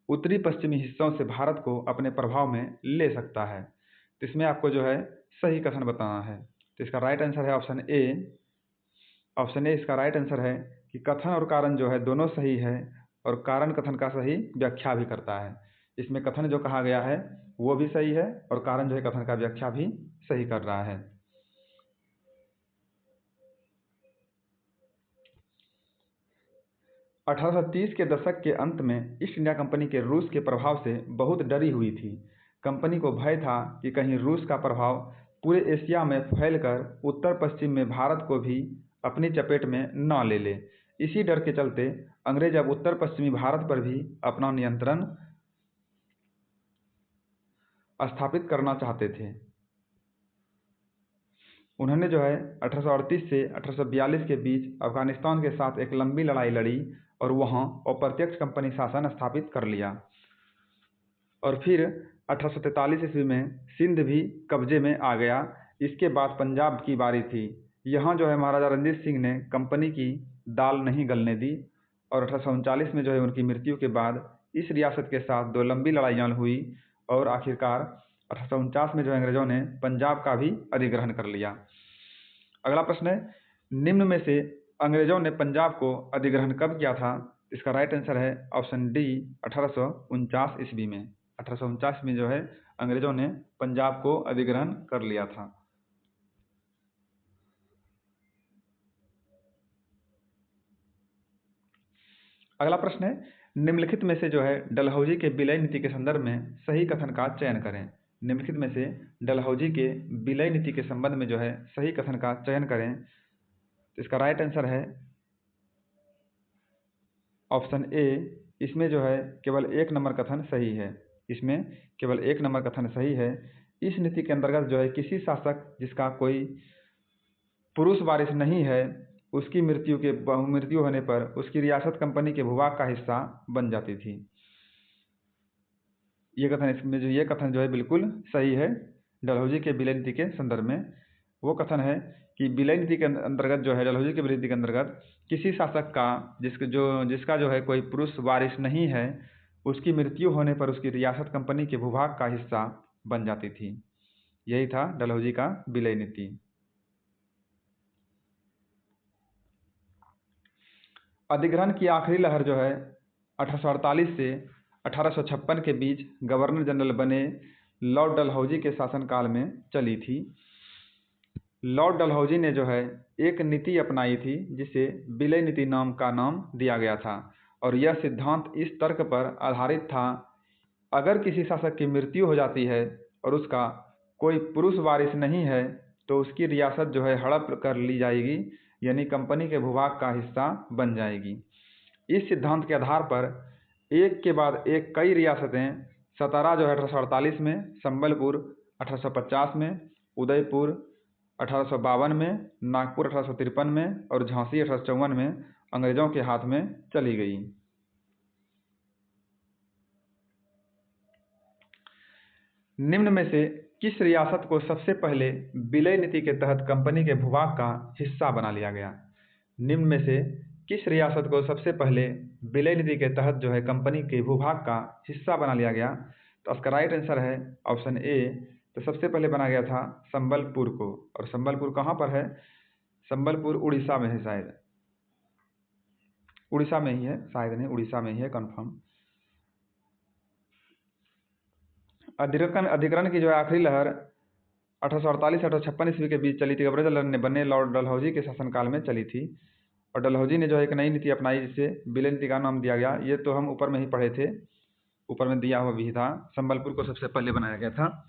उत्तरी पश्चिमी हिस्सों से भारत को अपने प्रभाव में ले सकता है। तो इसमें आपको जो है सही कथन बताना है। तो इसका राइट आंसर है ऑप्शन ए। ऑप्शन ए इसका राइट आंसर है कि कथन और कारण जो है दोनों सही है और कारण कथन का सही व्याख्या भी करता है। इसमें कथन जो कहा गया है वो भी सही है और कारण जो है कथन का व्याख्या भी सही कर रहा है। अठारह के दशक के अंत में ईस्ट इंडिया कंपनी के रूस के प्रभाव से बहुत डरी हुई थी। कंपनी को भय था कि कहीं रूस का प्रभाव पूरे एशिया में फैलकर उत्तर पश्चिम में भारत को भी अपनी चपेट में न ले ले। इसी डर के चलते अंग्रेज अब उत्तर पश्चिमी भारत पर भी अपना नियंत्रण स्थापित करना चाहते थे। उन्होंने जो है 1838 से 1842 के बीच अफगानिस्तान के साथ एक लंबी लड़ाई लड़ी और वहां अप्रत्यक्ष कंपनी शासन स्थापित कर लिया। और फिर 1843 ईस्वी में सिंध भी कब्जे में आ गया। इसके बाद पंजाब की बारी थी। यहाँ जो है महाराजा रणजीत सिंह ने कंपनी की दाल नहीं गलने दी और 1839 में जो है उनकी मृत्यु के बाद इस रियासत के साथ दो लंबी लड़ाइयाँ हुई और आखिरकार 1849 में जो अंग्रेजों ने पंजाब का भी अधिग्रहण कर लिया। अगला प्रश्न है, निम्न में से अंग्रेजों ने पंजाब को अधिग्रहण कब किया था? इसका राइट आंसर है ऑप्शन डी, 1849 ईस्वी में। 1849 में जो है अंग्रेजों ने पंजाब को अधिग्रहण कर लिया था। अगला प्रश्न है, निम्नलिखित में से जो है डलहौजी के विलय नीति के संदर्भ में सही कथन का चयन करें। निम्नलिखित में से डलहौजी के विलय नीति के संबंध में जो है सही कथन का चयन करें। तो इसका राइट आंसर है ऑप्शन ए। इसमें जो है केवल एक नंबर कथन सही है। इसमें केवल एक नंबर कथन सही है। इस नीति के अंतर्गत जो है किसी शासक जिसका कोई पुरुष वारिस नहीं है उसकी मृत्यु होने पर उसकी रियासत कंपनी के भूभाग का हिस्सा बन जाती थी। ये कथन जो है बिल्कुल सही है डलहौजी के विलय नीति के संदर्भ में। वो कथन है कि विलय नीति के अंतर्गत जो है डलहौजी के विलय नीति के अंतर्गत किसी शासक का जिसका जो है कोई पुरुष वारिस नहीं है उसकी मृत्यु होने पर उसकी रियासत कंपनी के भूभाग का हिस्सा बन जाती थी। यही था डलहौजी का विलय नीति। अधिग्रहण की आखिरी लहर जो है 1848 से 1856 के बीच गवर्नर जनरल बने लॉर्ड डलहौजी के शासनकाल में चली थी। लॉर्ड डलहौजी ने जो है एक नीति अपनाई थी जिसे विलय नीति का नाम दिया गया था और यह सिद्धांत इस तर्क पर आधारित था, अगर किसी शासक की मृत्यु हो जाती है और उसका कोई पुरुष वारिस नहीं है तो उसकी रियासत जो है हड़प कर ली जाएगी, यानी कंपनी के भूभाग का हिस्सा बन जाएगी। इस सिद्धांत के आधार पर एक के बाद एक कई रियासतें, सतारा जो है 1848 में, संबलपुर 1850 में, उदयपुर 1852 में, नागपुर 1853 में और झांसी 1854 में अंग्रेजों के हाथ में चली गई। निम्न में से किस रियासत को सबसे पहले विलय नीति के तहत कंपनी के भूभाग का हिस्सा बना लिया गया? निम्न में से किस रियासत को सबसे पहले विलय नीति के तहत जो है कंपनी के भूभाग का हिस्सा बना लिया गया? तो इसका राइट आंसर है ऑप्शन ए। तो सबसे पहले बना गया था संबलपुर को। और संबलपुर कहाँ पर है? संबलपुर उड़ीसा में है शायद, उड़ीसा में ही है, शायद नहीं उड़ीसा में ही है कंफर्म। अधिग्रहण की जो है आखिरी लहर 1848 से 1856 ईस्वी के बीच चली थी। गवर्नर जनरल बने लॉर्ड डलहौजी के शासनकाल में चली थी और डलहौजी ने जो है एक नई नीति अपनाई जिसे विलय नीति का नाम दिया गया। ये तो हम ऊपर में ही पढ़े थे, ऊपर में दिया हुआ भी था। संबलपुर को सबसे पहले बनाया गया था।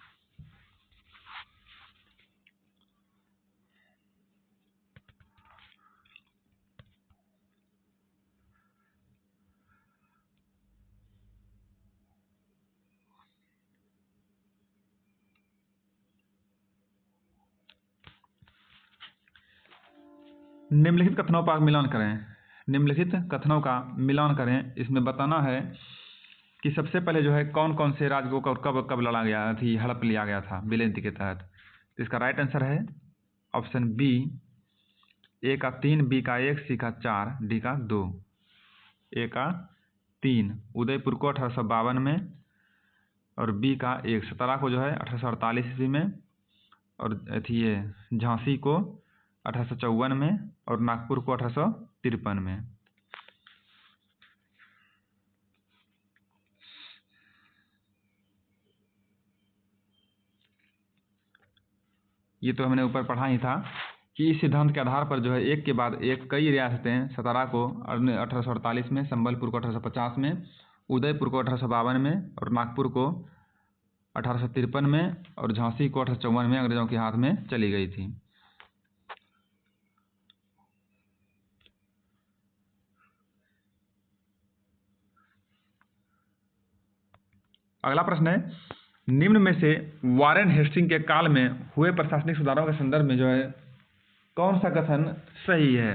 निम्नलिखित कथनों का मिलान करें। निम्नलिखित कथनों का मिलान करें। इसमें बताना है कि सबसे पहले जो है कौन कौन से राज्यों को कब कब लड़ा गया थी, हड़प लिया गया था विलय नीति के तहत। तो इसका राइट आंसर है ऑप्शन बी, ए का 3, बी का 1, सी का 4, डी का 2। ए का 3 उदयपुर को 1852 में और बी का 1 सतारा को जो है 1848 ईस्वी में और ये झांसी को 1854 में और नागपुर को 1853 में। ये तो हमने ऊपर पढ़ा ही था कि इस सिद्धांत के आधार पर जो है एक के बाद एक कई रियासतें, सतारा को 1848 में, संबलपुर को 1850 में, उदयपुर को 1852 में और नागपुर को 1853 में और झांसी को 1854 में अंग्रेजों के हाथ में चली गई थी। अगला प्रश्न है, निम्न में से वारेन हेस्टिंग के काल में हुए प्रशासनिक सुधारों के संदर्भ में जो है कौन सा कथन सही है?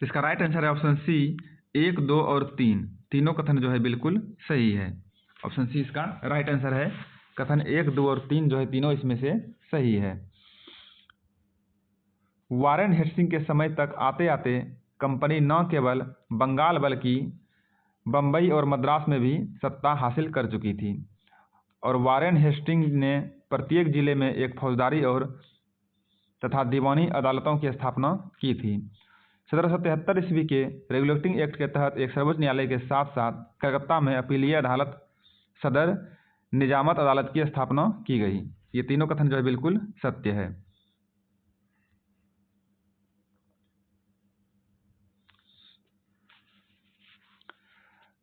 इसका राइट आंसर है ऑप्शन सी, 1, 2 और 3 तीनों कथन जो है बिल्कुल सही है। ऑप्शन सी इसका राइट आंसर है। कथन 1, 2 और 3 जो है तीनों इसमें से सही है। वारेन हेस्टिंग के समय तक आते आते कंपनी न केवल बंगाल बल्कि बम्बई और मद्रास में भी सत्ता हासिल कर चुकी थी और वारेन हेस्टिंग ने प्रत्येक जिले में एक फौजदारी और तथा दीवानी अदालतों की स्थापना की थी। 1773 ईस्वी के रेगुलेटिंग एक्ट के तहत एक सर्वोच्च न्यायालय के साथ साथ कलकत्ता में अपीलीय अदालत, सदर निजामत अदालत की स्थापना की गई। ये तीनों कथन जो है बिल्कुल सत्य है।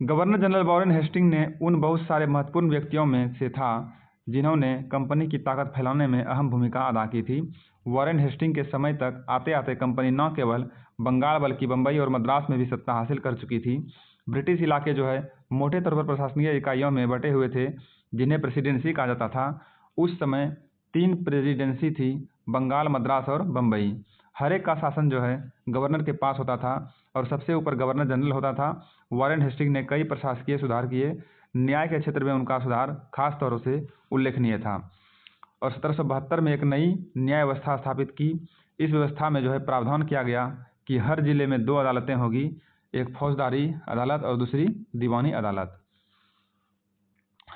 गवर्नर जनरल वारेन हेस्टिंग ने उन बहुत सारे महत्वपूर्ण व्यक्तियों में से था जिन्होंने कंपनी की ताकत फैलाने में अहम भूमिका अदा की थी। वारेन हेस्टिंग के समय तक आते आते कंपनी न केवल बंगाल बल्कि बम्बई और मद्रास में भी सत्ता हासिल कर चुकी थी। ब्रिटिश इलाके जो है मोटे तौर पर प्रशासनिक इकाइयों में बटे हुए थे जिन्हें प्रेसिडेंसी कहा जाता था। उस समय 3 प्रेसिडेंसी थी, बंगाल, मद्रास और बम्बई। हर एक का शासन जो है गवर्नर के पास होता था और सबसे ऊपर गवर्नर जनरल होता था। वॉरेन हेस्टिंग ने कई प्रशासकीय सुधार किए। न्याय के क्षेत्र में उनका सुधार खास तौर से उल्लेखनीय था और 1772 में एक नई न्याय व्यवस्था स्थापित की। इस व्यवस्था में जो है प्रावधान किया गया कि हर जिले में 2 अदालतें होगी, एक फौजदारी अदालत और दूसरी दीवानी अदालत।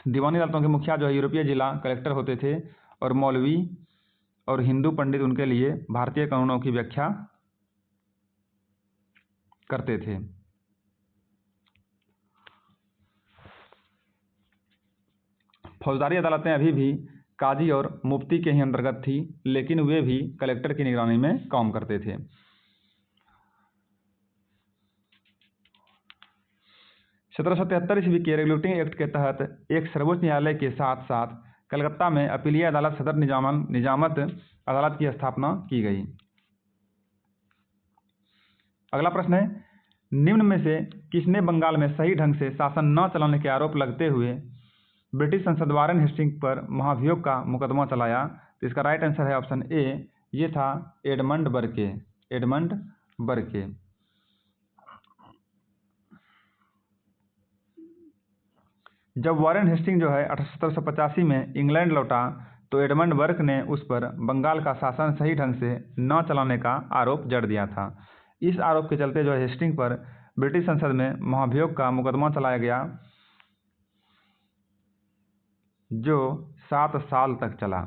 दीवानी अदालतों के मुखिया जो है यूरोपीय जिला कलेक्टर होते थे और मौलवी और हिंदू पंडित उनके लिए भारतीय कानूनों की व्याख्या करते थे। फौजदारी अदालतें अभी भी काजी और मुफ्ती के ही अंतर्गत थी, लेकिन वे भी कलेक्टर की निगरानी में काम करते थे। 1773 ईस्वी के रेगुलेटिंग एक्ट के तहत एक सर्वोच्च न्यायालय के साथ साथ कलकत्ता में अपीलीय अदालत सदर निजामत अदालत की स्थापना की गई। अगला प्रश्न है, निम्न में से किसने बंगाल में सही ढंग से शासन न चलाने के आरोप लगते हुए ब्रिटिश संसद वॉरेन हेस्टिंग पर महाभियोग का मुकदमा चलाया? तो इसका राइट आंसर है ऑप्शन ए, ये था एडमंड बर्के। जब वॉरेन हेस्टिंग जो है 1785 में इंग्लैंड लौटा तो एडमंड बर्क ने उस पर बंगाल का शासन सही ढंग से न चलाने का आरोप जड़ दिया था। इस आरोप के चलते जो है हेस्टिंग पर ब्रिटिश संसद में महाभियोग का मुकदमा चलाया गया, जो 7 साल तक चला।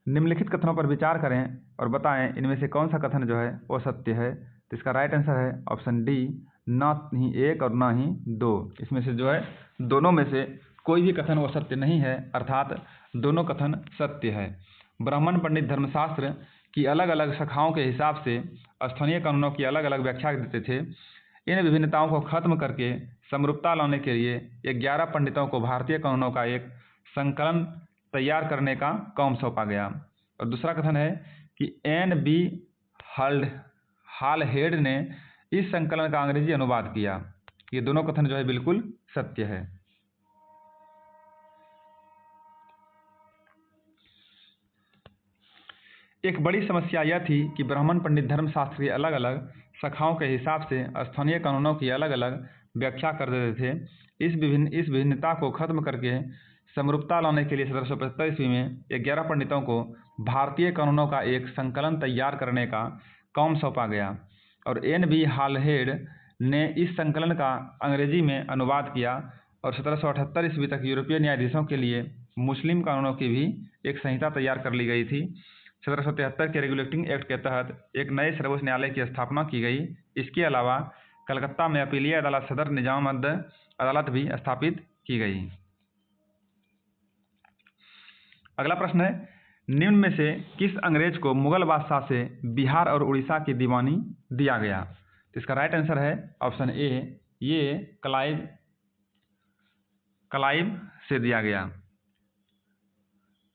निम्नलिखित कथनों पर विचार करें और बताएं इनमें से कौन सा कथन जो है वो सत्य है। तो इसका राइट आंसर है ऑप्शन डी, ना ही 1 और ना ही 2। इसमें से जो है दोनों में से कोई भी कथन वो सत्य नहीं है, अर्थात दोनों कथन सत्य है। ब्राह्मण पंडित धर्मशास्त्र की अलग अलग शाखाओं के हिसाब से स्थानीय कानूनों की अलग अलग व्याख्या देते थे। इन विभिन्नताओं को खत्म करके समरूपता लाने के लिए 11 पंडितों को भारतीय कानूनों का एक संकलन तैयार करने का काम सौंपा गया। और दूसरा कथन है कि N.B. हालहेड ने इस संकलन का अंग्रेजी अनुवाद किया। ये दोनों कथन जो है बिल्कुल सत्य है। एक बड़ी समस्या यह थी कि ब्राह्मण पंडित धर्मशास्त्र की अलग अलग शाखाओं के हिसाब से स्थानीय कानूनों की अलग अलग व्याख्या कर देते थे। इस विभिन्नता को खत्म करके समरूपता लाने के लिए 1775 ईस्वी में 11 पंडितों को भारतीय कानूनों का एक संकलन तैयार करने का काम सौंपा गया और N.B. हालहेड ने इस संकलन का अंग्रेजी में अनुवाद किया और 1778 ईस्वी तक यूरोपीय न्यायाधीशों के लिए मुस्लिम कानूनों की भी एक संहिता तैयार कर ली गई थी। 1773 के रेगुलेटिंग एक्ट के तहत एक नए सर्वोच्च न्यायालय की स्थापना की गई। इसके अलावा कलकत्ता में अपीलीय अदालत सदर निजामत अदालत भी स्थापित की गई। अगला प्रश्न है, निम्न में से किस अंग्रेज को मुगल बादशाह से बिहार और उड़ीसा की दीवानी दिया गया? तो इसका राइट आंसर है ऑप्शन ए, ये क्लाइव से दिया गया,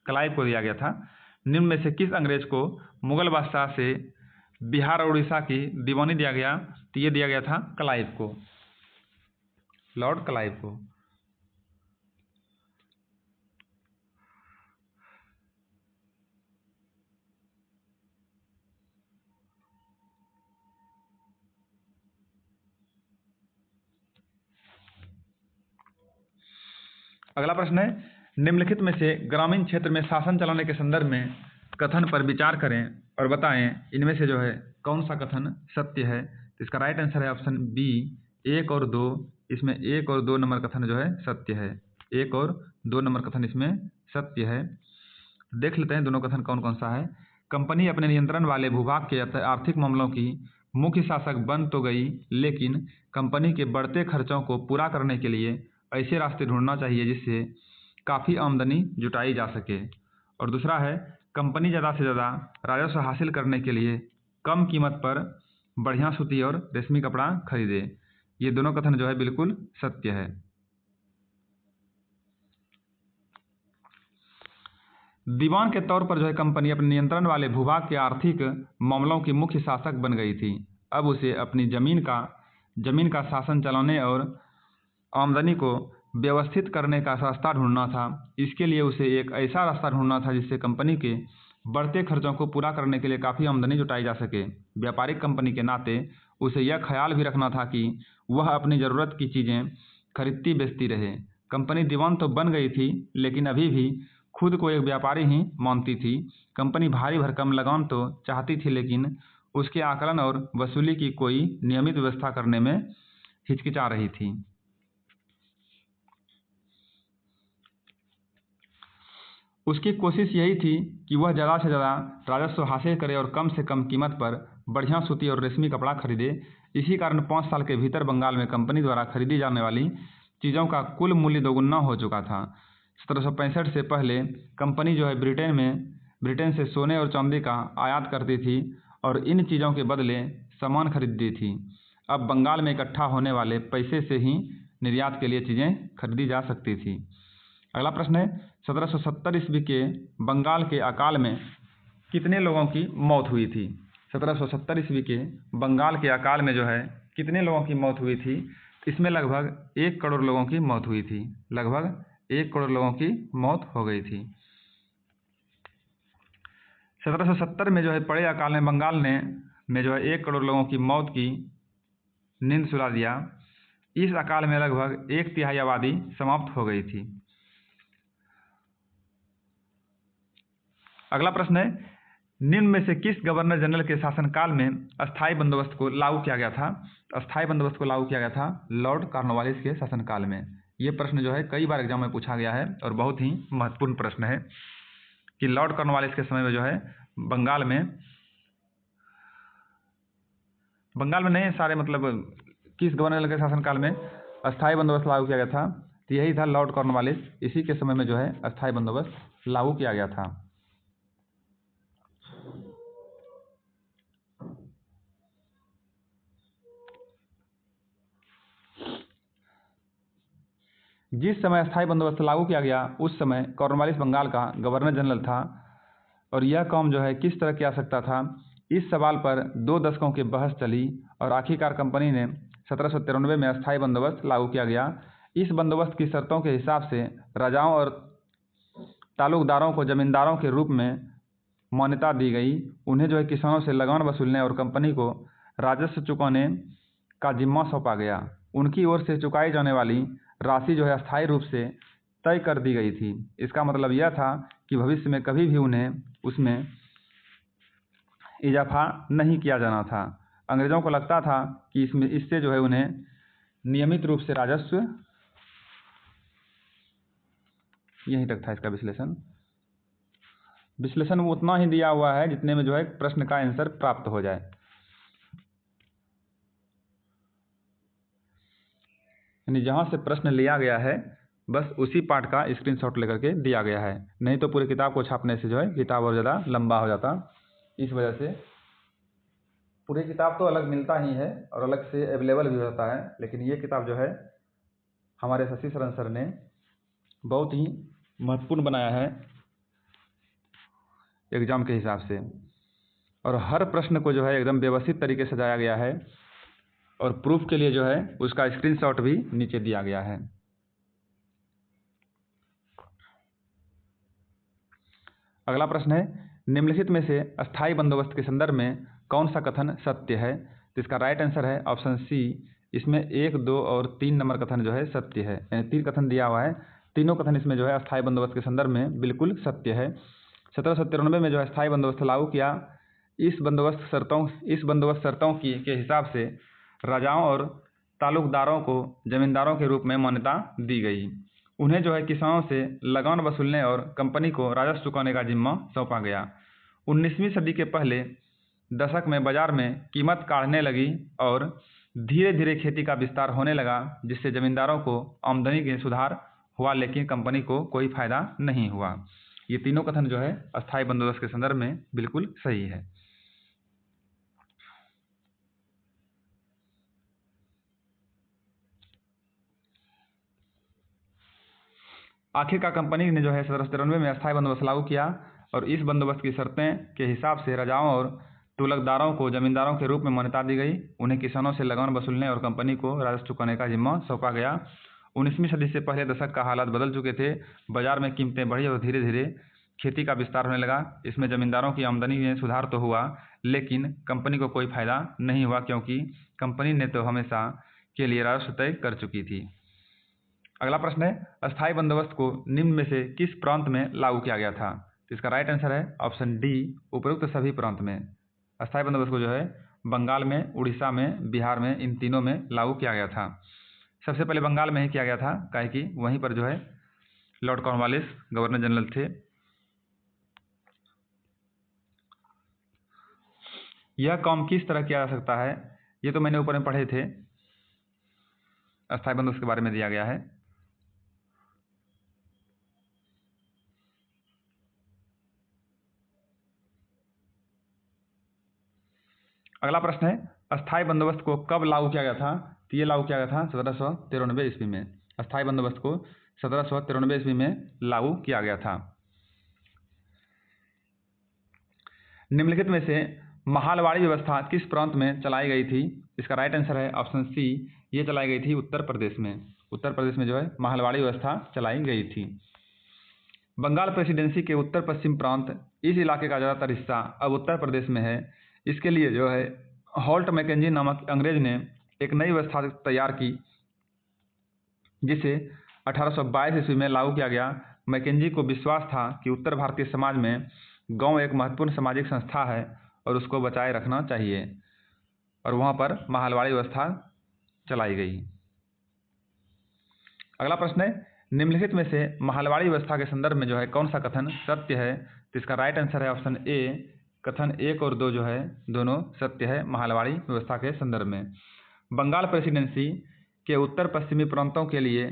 क्लाइव को दिया गया था। निम्न में से किस अंग्रेज को मुगल बादशाह से बिहार और उड़ीसा की दीवानी दिया गया? तो ये दिया गया था क्लाइव को, लॉर्ड क्लाइव को। अगला प्रश्न है, निम्नलिखित में से ग्रामीण क्षेत्र में शासन चलाने के संदर्भ में कथन पर विचार करें और बताएं इनमें से जो है कौन सा कथन सत्य है। तो इसका राइट आंसर है ऑप्शन बी, 1 और 2। इसमें 1 और 2 नंबर कथन जो है सत्य है। 1 और 2 नंबर कथन इसमें सत्य है। देख लेते हैं दोनों कथन कौन कौन सा है। कंपनी अपने नियंत्रण वाले भूभाग के आर्थिक मामलों की मुख्य शासक बन तो गई, लेकिन कंपनी के बढ़ते खर्चों को पूरा करने के लिए ऐसे रास्ते ढूंढना चाहिए जिससे काफ़ी आमदनी जुटाई जा सके। और दूसरा है, कंपनी ज़्यादा से ज़्यादा राजस्व हासिल करने के लिए कम कीमत पर बढ़िया सूती और रेशमी कपड़ा खरीदे। ये दोनों कथन जो है बिल्कुल सत्य है। दीवान के तौर पर जो है कंपनी अपने नियंत्रण वाले भूभाग के आर्थिक मामलों की मुख्य शासक बन गई थी। अब उसे अपनी जमीन का शासन चलाने और आमदनी को व्यवस्थित करने का रास्ता ढूंढना था। इसके लिए उसे एक ऐसा रास्ता ढूंढना था जिससे कंपनी के बढ़ते खर्चों को पूरा करने के लिए काफ़ी आमदनी जुटाई जा सके। व्यापारिक कंपनी के नाते उसे यह ख्याल भी रखना था कि वह अपनी ज़रूरत की चीज़ें खरीदती बेचती रहे। कंपनी दीवान तो बन गई थी, लेकिन अभी भी खुद को एक व्यापारी ही मानती थी। कंपनी भारी भरकम लगान तो चाहती थी, लेकिन उसके आकलन और वसूली की कोई नियमित व्यवस्था करने में हिचकिचा रही थी। उसकी कोशिश यही थी कि वह ज़्यादा से ज़्यादा राजस्व हासिल करे और कम से कम कीमत पर बढ़िया सूती और रेशमी कपड़ा खरीदे। इसी कारण 5 साल के भीतर बंगाल में कंपनी द्वारा खरीदी जाने वाली चीज़ों का कुल मूल्य दोगुना हो चुका था। 1765 से पहले कंपनी जो है ब्रिटेन से सोने और चांदी का आयात करती थी और इन चीज़ों के बदले सामान खरीदती थी। अब बंगाल में इकट्ठा होने वाले पैसे से ही निर्यात के लिए चीज़ें खरीदी जा सकती थी। अगला प्रश्न है, 1770 ईस्वी के बंगाल के अकाल में कितने लोगों की मौत हुई थी? 1770 ईस्वी के बंगाल के अकाल में जो है कितने लोगों की मौत हुई थी? इसमें लगभग 1 करोड़ लोगों की मौत हुई थी। लगभग 1 करोड़ लोगों की मौत हो गई थी। 1770 में जो है पड़े अकाल में बंगाल में जो है 1 करोड़ लोगों की मौत की नींद सुला दिया। इस अकाल में लगभग 1/3 आबादी समाप्त हो गई थी। अगला प्रश्न है, निम्न में से किस गवर्नर जनरल के शासनकाल में अस्थायी बंदोबस्त को लागू किया गया था? अस्थायी बंदोबस्त को लागू किया गया था लॉर्ड कॉर्नवालिस के शासनकाल में। ये प्रश्न जो है कई बार एग्जाम में पूछा गया है और बहुत ही महत्वपूर्ण प्रश्न है कि लॉर्ड कॉर्नवालिस के समय में जो है बंगाल में नहीं सारे मतलब किस गवर्नर जनरल के शासनकाल में अस्थायी बंदोबस्त लागू किया गया था? तो यही था लॉर्ड कॉर्नवालिस। इसी के समय में जो है अस्थायी बंदोबस्त लागू किया गया था। जिस समय अस्थायी बंदोबस्त लागू किया गया उस समय कॉर्नवालिस बंगाल का गवर्नर जनरल था और यह काम जो है किस तरह किया सकता था, इस सवाल पर 2 दशकों की बहस चली और आखिरकार कंपनी ने 1793 में अस्थायी बंदोबस्त लागू किया गया। इस बंदोबस्त की शर्तों के हिसाब से राजाओं और तालुकदारों को जमींदारों के रूप में मान्यता दी गई। उन्हें जो है किसानों से लगान वसूलने और कंपनी को राजस्व चुकाने का जिम्मा सौंपा गया। उनकी ओर से चुकाई जाने वाली राशि जो है अस्थायी रूप से तय कर दी गई थी। इसका मतलब यह था कि भविष्य में कभी भी उन्हें उसमें इजाफा नहीं किया जाना था। अंग्रेजों को लगता था कि इससे जो है उन्हें नियमित रूप से राजस्व, यहीं तक था इसका विश्लेषण उतना ही दिया हुआ है जितने में जो है प्रश्न का आंसर प्राप्त हो जाए। यानी जहाँ से प्रश्न लिया गया है बस उसी पार्ट का स्क्रीनशॉट लेकर के दिया गया है, नहीं तो पूरी किताब को छापने से जो है किताब और ज़्यादा लंबा हो जाता। इस वजह से पूरी किताब तो अलग मिलता ही है और अलग से अवेलेबल भी होता है, लेकिन ये किताब जो है हमारे शशि शरण सर ने बहुत ही महत्वपूर्ण बनाया है एग्ज़ाम के हिसाब से, और हर प्रश्न को जो है एकदम व्यवस्थित तरीके से सजाया गया है और प्रूफ के लिए जो है उसका स्क्रीनशॉट भी नीचे दिया गया है। अगला प्रश्न है, निम्नलिखित में से अस्थायी बंदोबस्त के संदर्भ में कौन सा कथन सत्य है? तो इसका राइट आंसर है ऑप्शन सी। इसमें 1, 2 और 3 नंबर कथन जो है सत्य है। यानी 3 कथन दिया हुआ है, तीनों कथन इसमें जो है अस्थायी बंदोबस्त के संदर्भ में बिल्कुल सत्य है। 1793 में जो है अस्थायी बंदोबस्त लागू किया। इस बंदोबस्त शर्तों के हिसाब से राजाओं और तालुकदारों को जमींदारों के रूप में मान्यता दी गई। उन्हें जो है किसानों से लगान वसूलने और कंपनी को राजस्व चुकाने का जिम्मा सौंपा गया। 19वीं सदी के पहले दशक में बाजार में कीमत काढ़ने लगी और धीरे धीरे खेती का विस्तार होने लगा, जिससे जमींदारों को आमदनी में सुधार हुआ, लेकिन कंपनी को कोई फायदा नहीं हुआ। ये तीनों कथन जो है अस्थायी बंदोबस्त के संदर्भ में बिल्कुल सही है। आखिरकार कंपनी ने जो है 1793 में अस्थायी बंदोबस्त लागू किया और इस बंदोबस्त की शर्तें के हिसाब से राजाओं और तुलकदारों को जमींदारों के रूप में मान्यता दी गई। उन्हें किसानों से लगान वसूलने और कंपनी को राजस्व चुकाने का जिम्मा सौंपा गया। 19वीं सदी से पहले दशक का हालात बदल चुके थे। बाजार में कीमतें बढ़ी और धीरे धीरे खेती का विस्तार होने लगा। इसमें जमींदारों की आमदनी में सुधार तो हुआ, लेकिन कंपनी को कोई फायदा नहीं हुआ, क्योंकि कंपनी ने तो हमेशा के लिए राजस्व तय कर चुकी थी। अगला प्रश्न है, अस्थायी बंदोबस्त को निम्न में से किस प्रांत में लागू किया गया था? तो इसका राइट आंसर है ऑप्शन डी, उपरोक्त सभी प्रांत में। अस्थायी बंदोबस्त को जो है बंगाल में, उड़ीसा में, बिहार में, इन तीनों में लागू किया गया था। सबसे पहले बंगाल में ही किया गया था, काहे कि वहीं पर जो है लॉर्ड कॉर्नवालिस गवर्नर जनरल थे। यह काम किस तरह किया जा सकता है, ये तो मैंने ऊपर में पढ़े थे। अस्थायी बंदोबस्त के बारे में दिया गया है। अगला प्रश्न है, अस्थायी बंदोबस्त को कब लागू किया गया था? तो ये लागू किया गया था 1793 ईस्वी में। अस्थायी बंदोबस्त को 1793 ईस्वी में लागू किया गया था। निम्नलिखित में से महालवाड़ी व्यवस्था किस प्रांत में चलाई गई थी? इसका राइट आंसर है ऑप्शन सी, ये चलाई गई थी उत्तर प्रदेश में। उत्तर प्रदेश में जो है महालवाड़ी व्यवस्था चलाई गई थी। बंगाल प्रेसिडेंसी के उत्तर पश्चिम प्रांत, इस इलाके का ज़्यादातर हिस्सा अब उत्तर प्रदेश में है। इसके लिए जो है हॉल्ट मैकेंजी नामक अंग्रेज ने एक नई व्यवस्था तैयार की, जिसे 1822 ईस्वी में लागू किया गया। मैकेंजी को विश्वास था कि उत्तर भारतीय समाज में गांव एक महत्वपूर्ण सामाजिक संस्था है और उसको बचाए रखना चाहिए, और वहां पर महालवाड़ी व्यवस्था चलाई गई। अगला प्रश्न है, निम्नलिखित में से महालवाड़ी व्यवस्था के संदर्भ में जो है कौन सा कथन सत्य है? तो इसका राइट आंसर है ऑप्शन ए, कथन 1 और 2 जो है दोनों सत्य है महालवाड़ी व्यवस्था के संदर्भ में। बंगाल प्रेसिडेंसी के उत्तर पश्चिमी प्रांतों के लिए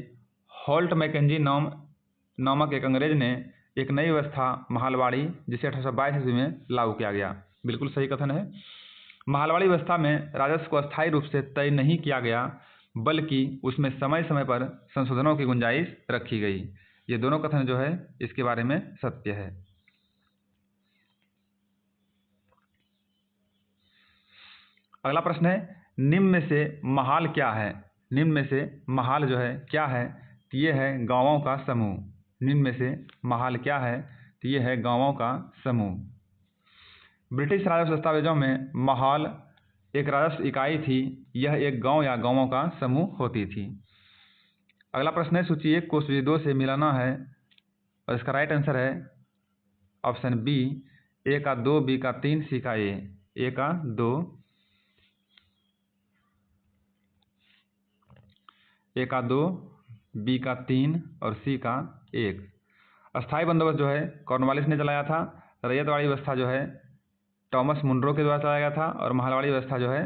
हॉल्ट मैकेंजी नामक एक अंग्रेज ने एक नई व्यवस्था महालवाड़ी, जिसे 1822 ईस्वी में लागू किया गया। बिल्कुल सही कथन है। महालवाड़ी व्यवस्था में राजस्व को अस्थायी रूप से तय नहीं किया गया, बल्कि उसमें समय समय पर संशोधनों की गुंजाइश रखी गई। ये दोनों कथन जो है इसके बारे में सत्य है। अगला प्रश्न है, निम्न में से महाल क्या है? निम्न में से महाल जो है क्या है? तो ये है गांवों का समूह। निम्न में से महाल क्या है? तो ये है गांवों का समूह। ब्रिटिश राजस्व दस्तावेजों में महाल एक राजस्व इकाई थी। यह एक गांव या गांवों का समूह होती थी। अगला प्रश्न है, सूची 1 को सूची 2 से मिलाना है, और इसका राइट आंसर है ऑप्शन बी, ए का 2, बी का 3, सी का ए का 2, ए का 2, बी का 3 और सी का 1। अस्थायी बंदोबस्त जो है कॉर्नवालिस ने चलाया था। रैयतवाड़ी व्यवस्था जो है टॉमस मुनरो के द्वारा चलाया गया था, और महालवाड़ी व्यवस्था जो है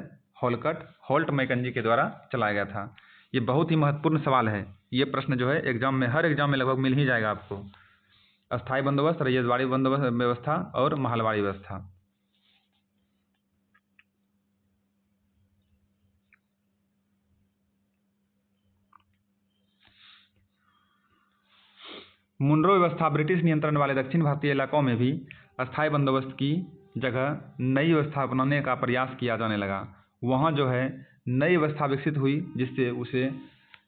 हॉल्ट मैकेंजी के द्वारा चलाया गया था। ये बहुत ही महत्वपूर्ण सवाल है। ये प्रश्न जो है एग्जाम में, हर एग्जाम में लगभग मिल ही जाएगा आपको। अस्थायी बंदोबस्त, रैयतवाड़ी बंदोबस्त व्यवस्था और महालवाड़ी व्यवस्था। मुनरो व्यवस्था ब्रिटिश नियंत्रण वाले दक्षिण भारतीय इलाकों में भी अस्थायी बंदोबस्त की जगह नई व्यवस्था अपनाने का प्रयास किया जाने लगा। वहाँ जो है नई व्यवस्था विकसित हुई, जिससे उसे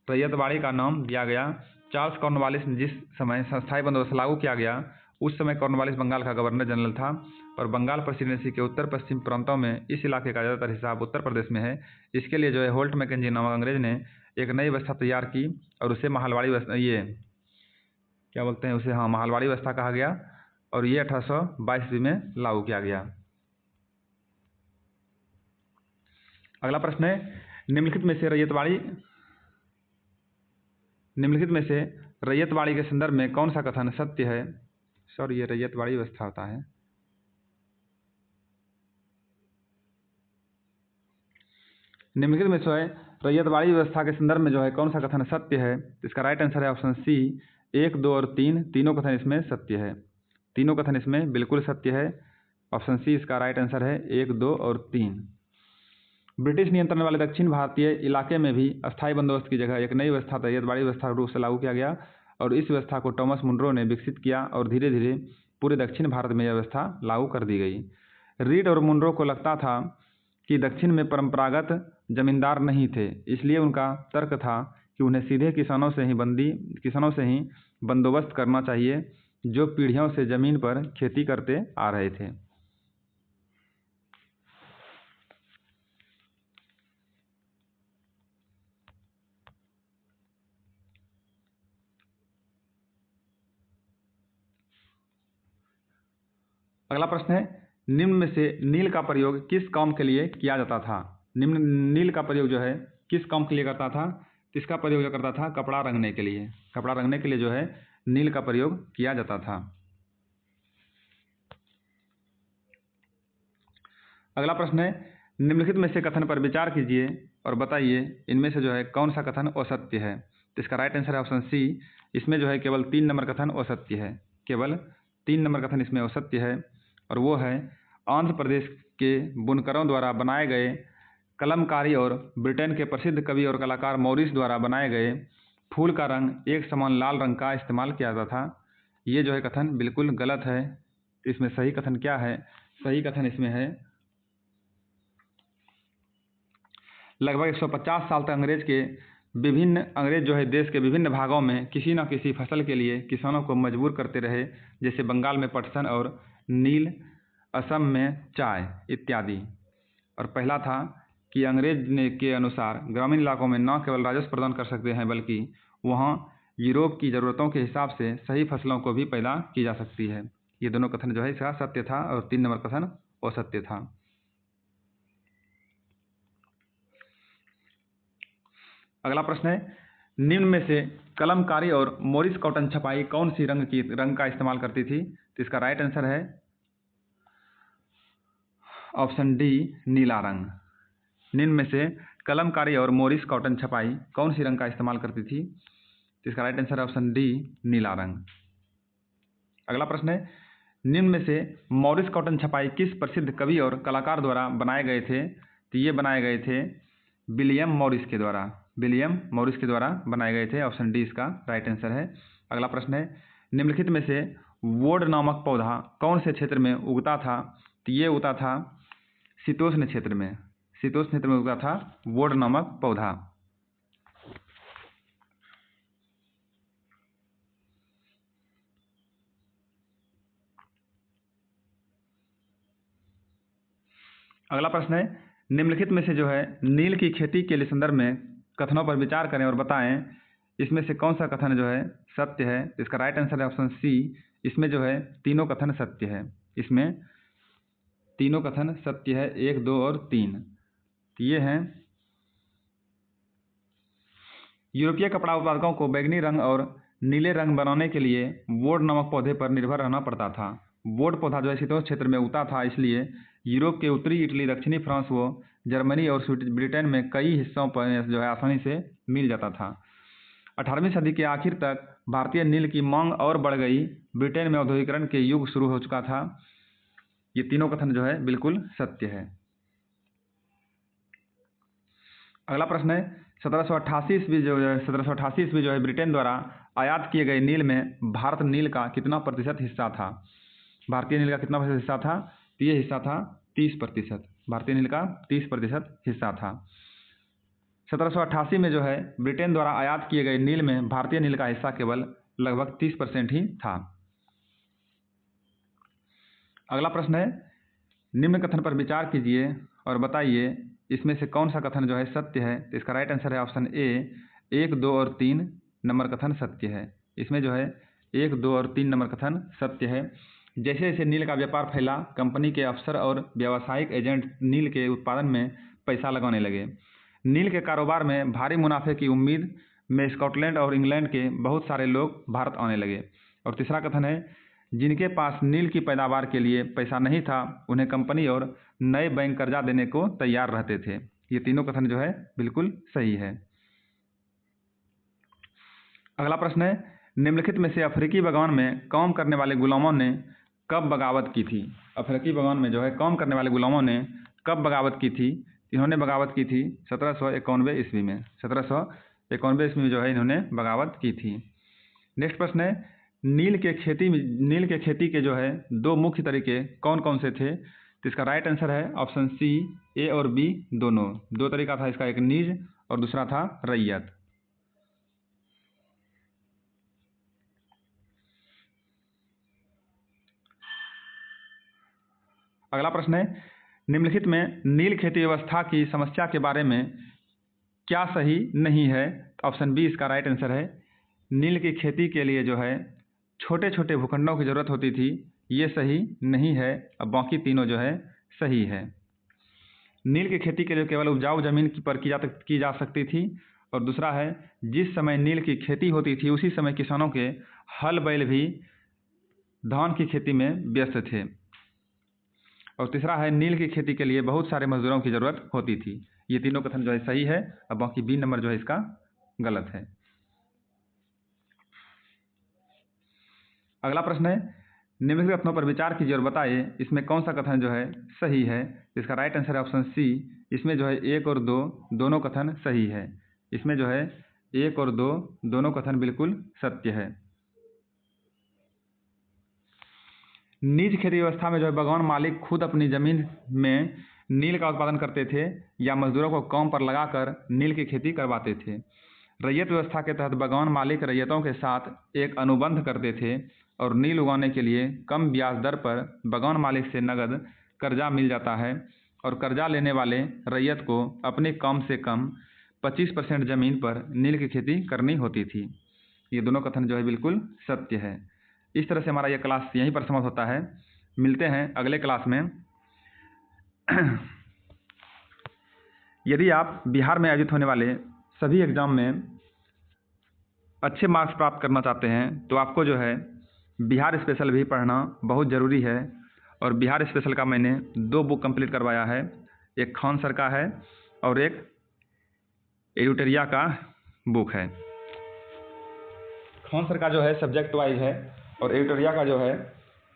रैयतवाड़ी का नाम दिया गया। चार्ल्स कॉर्नवालिस ने जिस समय अस्थायी बंदोबस्त लागू किया गया, उस समय कॉर्नवालिस बंगाल का गवर्नर जनरल था, और बंगाल प्रेसिडेंसी के उत्तर पश्चिम प्रांतों में इस इलाके का ज़्यादातर हिस्सा अब उत्तर प्रदेश में है। इसके लिए जो है हॉल्ट मैकेंजी नामक अंग्रेज ने एक नई व्यवस्था तैयार की, और उसे महालवाड़ी व्यवस्था, ये क्या बोलते हैं उसे, हाँ, महालवाड़ी व्यवस्था कहा गया, और ये 1822 ईस्वी में लागू किया गया। अगला प्रश्न है, निम्नलिखित में से रैयतवाड़ी के संदर्भ में कौन सा कथन सत्य है? सॉरी, ये रैयतवाड़ी व्यवस्था होता है। निम्नलिखित में से रैयतवाड़ी व्यवस्था के संदर्भ में जो है कौन सा कथन सत्य है? इसका राइट आंसर है ऑप्शन सी, 1, 2 और 3, तीनों कथन इसमें सत्य है। तीनों कथन इसमें बिल्कुल सत्य है। ऑप्शन सी इसका राइट आंसर है, 1, 2 और 3। ब्रिटिश नियंत्रण वाले दक्षिण भारतीय इलाके में भी अस्थायी बंदोबस्त की जगह एक नई व्यवस्था रैयतवाड़ी व्यवस्था रूप से लागू किया गया, और इस व्यवस्था को टॉमस मुनरो ने विकसित किया, और धीरे धीरे पूरे दक्षिण भारत में यह व्यवस्था लागू कर दी गई। रीड और मुनरो को लगता था कि दक्षिण में परंपरागत जमींदार नहीं थे, इसलिए उनका तर्क था कि उन्हें सीधे किसानों से ही बंदोबस्त करना चाहिए जो पीढ़ियों से ज़मीन पर खेती करते आ रहे थे। अगला प्रश्न है, निम्न में से नील का प्रयोग किस काम के लिए किया जाता था? नील का प्रयोग जो है किस काम के लिए करता था? इसका प्रयोग जो करता था कपड़ा रंगने के लिए। कपड़ा रंगने के लिए जो है नील का प्रयोग किया जाता था। अगला प्रश्न है, निम्नलिखित में से कथन पर विचार कीजिए और बताइए इनमें से जो है कौन सा कथन असत्य है। तो इसका राइट आंसर है ऑप्शन सी। इसमें जो है केवल 3 नंबर कथन असत्य है। केवल 3 नंबर कथन इसमें असत्य है और वो है, आंध्र प्रदेश के बुनकरों द्वारा बनाए गए कलमकारी और ब्रिटेन के प्रसिद्ध कवि और कलाकार मॉरिस द्वारा बनाए गए फूल का रंग एक समान लाल रंग का इस्तेमाल किया जाता था। ये जो है कथन बिल्कुल गलत है। इसमें सही कथन क्या है? सही कथन इसमें है, लगभग 150 साल तक अंग्रेज जो है देश के विभिन्न भागों में किसी न किसी फसल के लिए किसानों को मजबूर करते रहे, जैसे बंगाल में पटसन और नील, असम में चाय इत्यादि। और पहला था कि अंग्रेज ने के अनुसार ग्रामीण इलाकों में न केवल राजस्व प्रदान कर सकते हैं बल्कि वहाँ यूरोप की ज़रूरतों के हिसाब से सही फसलों को भी पैदा की जा सकती है। ये दोनों कथन जो है इसका सत्य था और 3 नंबर कथन असत्य था। अगला प्रश्न है, निम्न में से कलमकारी और मॉरिस कॉटन छपाई कौन सी रंग का इस्तेमाल करती थी? तो इसका राइट आंसर है ऑप्शन डी, नीला रंग। निम्न में से कलमकारी और मॉरिस कॉटन छपाई कौन सी रंग का इस्तेमाल करती थी? तो इसका राइट आंसर है ऑप्शन डी, नीला रंग। अगला प्रश्न है, निम्न में से मॉरिस कॉटन छपाई किस प्रसिद्ध कवि और कलाकार द्वारा बनाए गए थे? तो ये बनाए गए थे विलियम मॉरिस के द्वारा। विलियम मॉरिस के द्वारा बनाए गए थे। ऑप्शन डी इसका राइट आंसर है। अगला प्रश्न है, निम्नलिखित में से वोड नामक पौधा कौन से क्षेत्र में उगता था? तो ये उगता था शीतोष्ण क्षेत्र में। शीतोष्ण क्षेत्र में उगता था वोड नामक पौधा। अगला प्रश्न है, निम्नलिखित में से जो है नील की खेती के लिए संदर्भ में कथनों पर विचार करें और बताएं इसमें से कौन सा कथन जो है सत्य है। इसका राइट आंसर है ऑप्शन सी। इसमें जो है तीनों कथन सत्य है। इसमें तीनों कथन सत्य है, 1, 2 और 3। ये हैं, यूरोपीय कपड़ा उत्पादकों को बैंगनी रंग और नीले रंग बनाने के लिए वोड नामक पौधे पर निर्भर रहना पड़ता था। वोड पौधा जो है शीतोष्ण क्षेत्र में उगता था, इसलिए यूरोप के उत्तरी इटली, दक्षिणी फ्रांस व जर्मनी और ब्रिटेन में कई हिस्सों पर जो है आसानी से मिल जाता था। 18वीं सदी के आखिर तक भारतीय नील की मांग और बढ़ गई। ब्रिटेन में औद्योगिकरण के युग शुरू हो चुका था। ये तीनों कथन जो है बिल्कुल सत्य है। अगला प्रश्न है, 1788 ईस्वी जो है ब्रिटेन द्वारा आयात किए गए नील में भारत नील का कितना प्रतिशत हिस्सा था? भारतीय नील का कितना प्रतिशत हिस्सा था? तो ये हिस्सा था 30%। भारतीय नील का 30% हिस्सा था। 1788 में जो है ब्रिटेन द्वारा आयात किए गए नील में भारतीय नील का हिस्सा केवल लगभग 30% ही था। अगला प्रश्न है, निम्न कथन पर विचार कीजिए और बताइए इसमें से कौन सा कथन जो है सत्य है। तो इसका राइट आंसर है ऑप्शन ए, 1, 2 और 3 नंबर कथन सत्य है। इसमें जो है 1, 2 और 3 नंबर कथन सत्य है। जैसे जैसे नील का व्यापार फैला, कंपनी के अफसर और व्यावसायिक एजेंट नील के उत्पादन में पैसा लगाने लगे। नील के कारोबार में भारी मुनाफे की उम्मीद में स्कॉटलैंड और इंग्लैंड के बहुत सारे लोग भारत आने लगे। और तीसरा कथन है, जिनके पास नील की पैदावार के लिए पैसा नहीं था उन्हें कंपनी और नए बैंक कर्जा देने को तैयार रहते थे। ये तीनों कथन जो है बिल्कुल सही है। अगला प्रश्न है, निम्नलिखित में से अफ्रीकी बगान में काम करने वाले गुलामों ने कब बगावत की थी? अफ्रीकी बगान में जो है काम करने वाले गुलामों ने कब बगावत की थी? इन्होंने बगावत की थी 1791 ईस्वी में। 1791 ईस्वी में जो है इन्होंने बगावत की थी। नेक्स्ट प्रश्न है, नील के खेती के जो है 2 मुख्य तरीके कौन कौन से थे? तो इसका राइट आंसर है ऑप्शन सी, ए और बी दोनों। 2 तरीका था इसका, एक निज और दूसरा था रैयत। अगला प्रश्न है, निम्नलिखित में नील खेती व्यवस्था की समस्या के बारे में क्या सही नहीं है? ऑप्शन बी इसका राइट आंसर है। नील की खेती के लिए जो है छोटे छोटे भूखंडों की ज़रूरत होती थी, ये सही नहीं है। अब बाकी तीनों जो है सही है। नील की खेती के लिए केवल उपजाऊ जमीन पर की जा सकती थी। और दूसरा है, जिस समय नील की खेती होती थी उसी समय किसानों के हल बैल भी धान की खेती में व्यस्त थे। और तीसरा है, नील की खेती के लिए बहुत सारे मजदूरों की ज़रूरत होती थी। ये तीनों कथन जो है सही है। अब बाकी बी नंबर जो है इसका गलत है। अगला प्रश्न है, निम्नलिखित कथनों पर विचार कीजिए और बताइए इसमें कौन सा कथन जो है सही है। इसका राइट आंसर है ऑप्शन सी। इसमें जो है 1 और 2 दोनों कथन सही है। इसमें जो है 1 और 2 दोनों कथन बिल्कुल सत्य है। निज खेती व्यवस्था में जो है बागवान मालिक खुद अपनी जमीन में नील का उत्पादन करते थे या मजदूरों को काम पर लगाकर नील की खेती करवाते थे। रैयत व्यवस्था के तहत बागवान मालिक रैयतों के साथ एक अनुबंध करते थे और नील उगाने के लिए कम ब्याज दर पर बागवान मालिक से नगद कर्जा मिल जाता है और कर्जा लेने वाले रैयत को अपनी कम से कम 25% ज़मीन पर नील की खेती करनी होती थी। ये दोनों कथन जो है बिल्कुल सत्य है। इस तरह से हमारा ये क्लास यहीं पर समाप्त होता है। मिलते हैं अगले क्लास में। यदि आप बिहार में आयोजित होने वाले सभी एग्ज़ाम में अच्छे मार्क्स प्राप्त करना चाहते हैं तो आपको जो है बिहार स्पेशल भी पढ़ना बहुत ज़रूरी है। और बिहार स्पेशल का मैंने 2 बुक कंप्लीट करवाया है। एक खान सर का है और एक एडिटोरिया का बुक है। खान सर का जो है सब्जेक्ट वाइज है और एडिटोरिया का जो है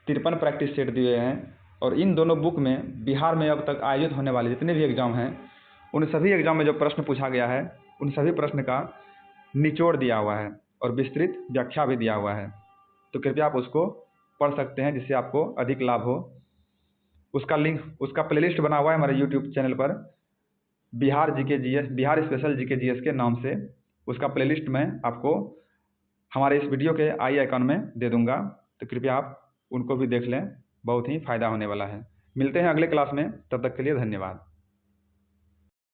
53 प्रैक्टिस सेट दिए हैं। और इन दोनों बुक में बिहार में अब तक आयोजित होने वाले जितने भी एग्ज़ाम हैं उन सभी एग्ज़ाम में जो प्रश्न पूछा गया है उन सभी प्रश्न का निचोड़ दिया हुआ है और विस्तृत व्याख्या भी दिया हुआ है। तो कृपया आप उसको पढ़ सकते हैं जिससे आपको अधिक लाभ हो। उसका लिंक, उसका प्लेलिस्ट बना हुआ है हमारे यूट्यूब चैनल पर, बिहार स्पेशल जीके जीएस के नाम से। उसका प्लेलिस्ट मैं आपको हमारे इस वीडियो के आई आइकॉन में दे दूंगा, तो कृपया आप उनको भी देख लें, बहुत ही फ़ायदा होने वाला है। मिलते हैं अगले क्लास में, तब तक के लिए धन्यवाद।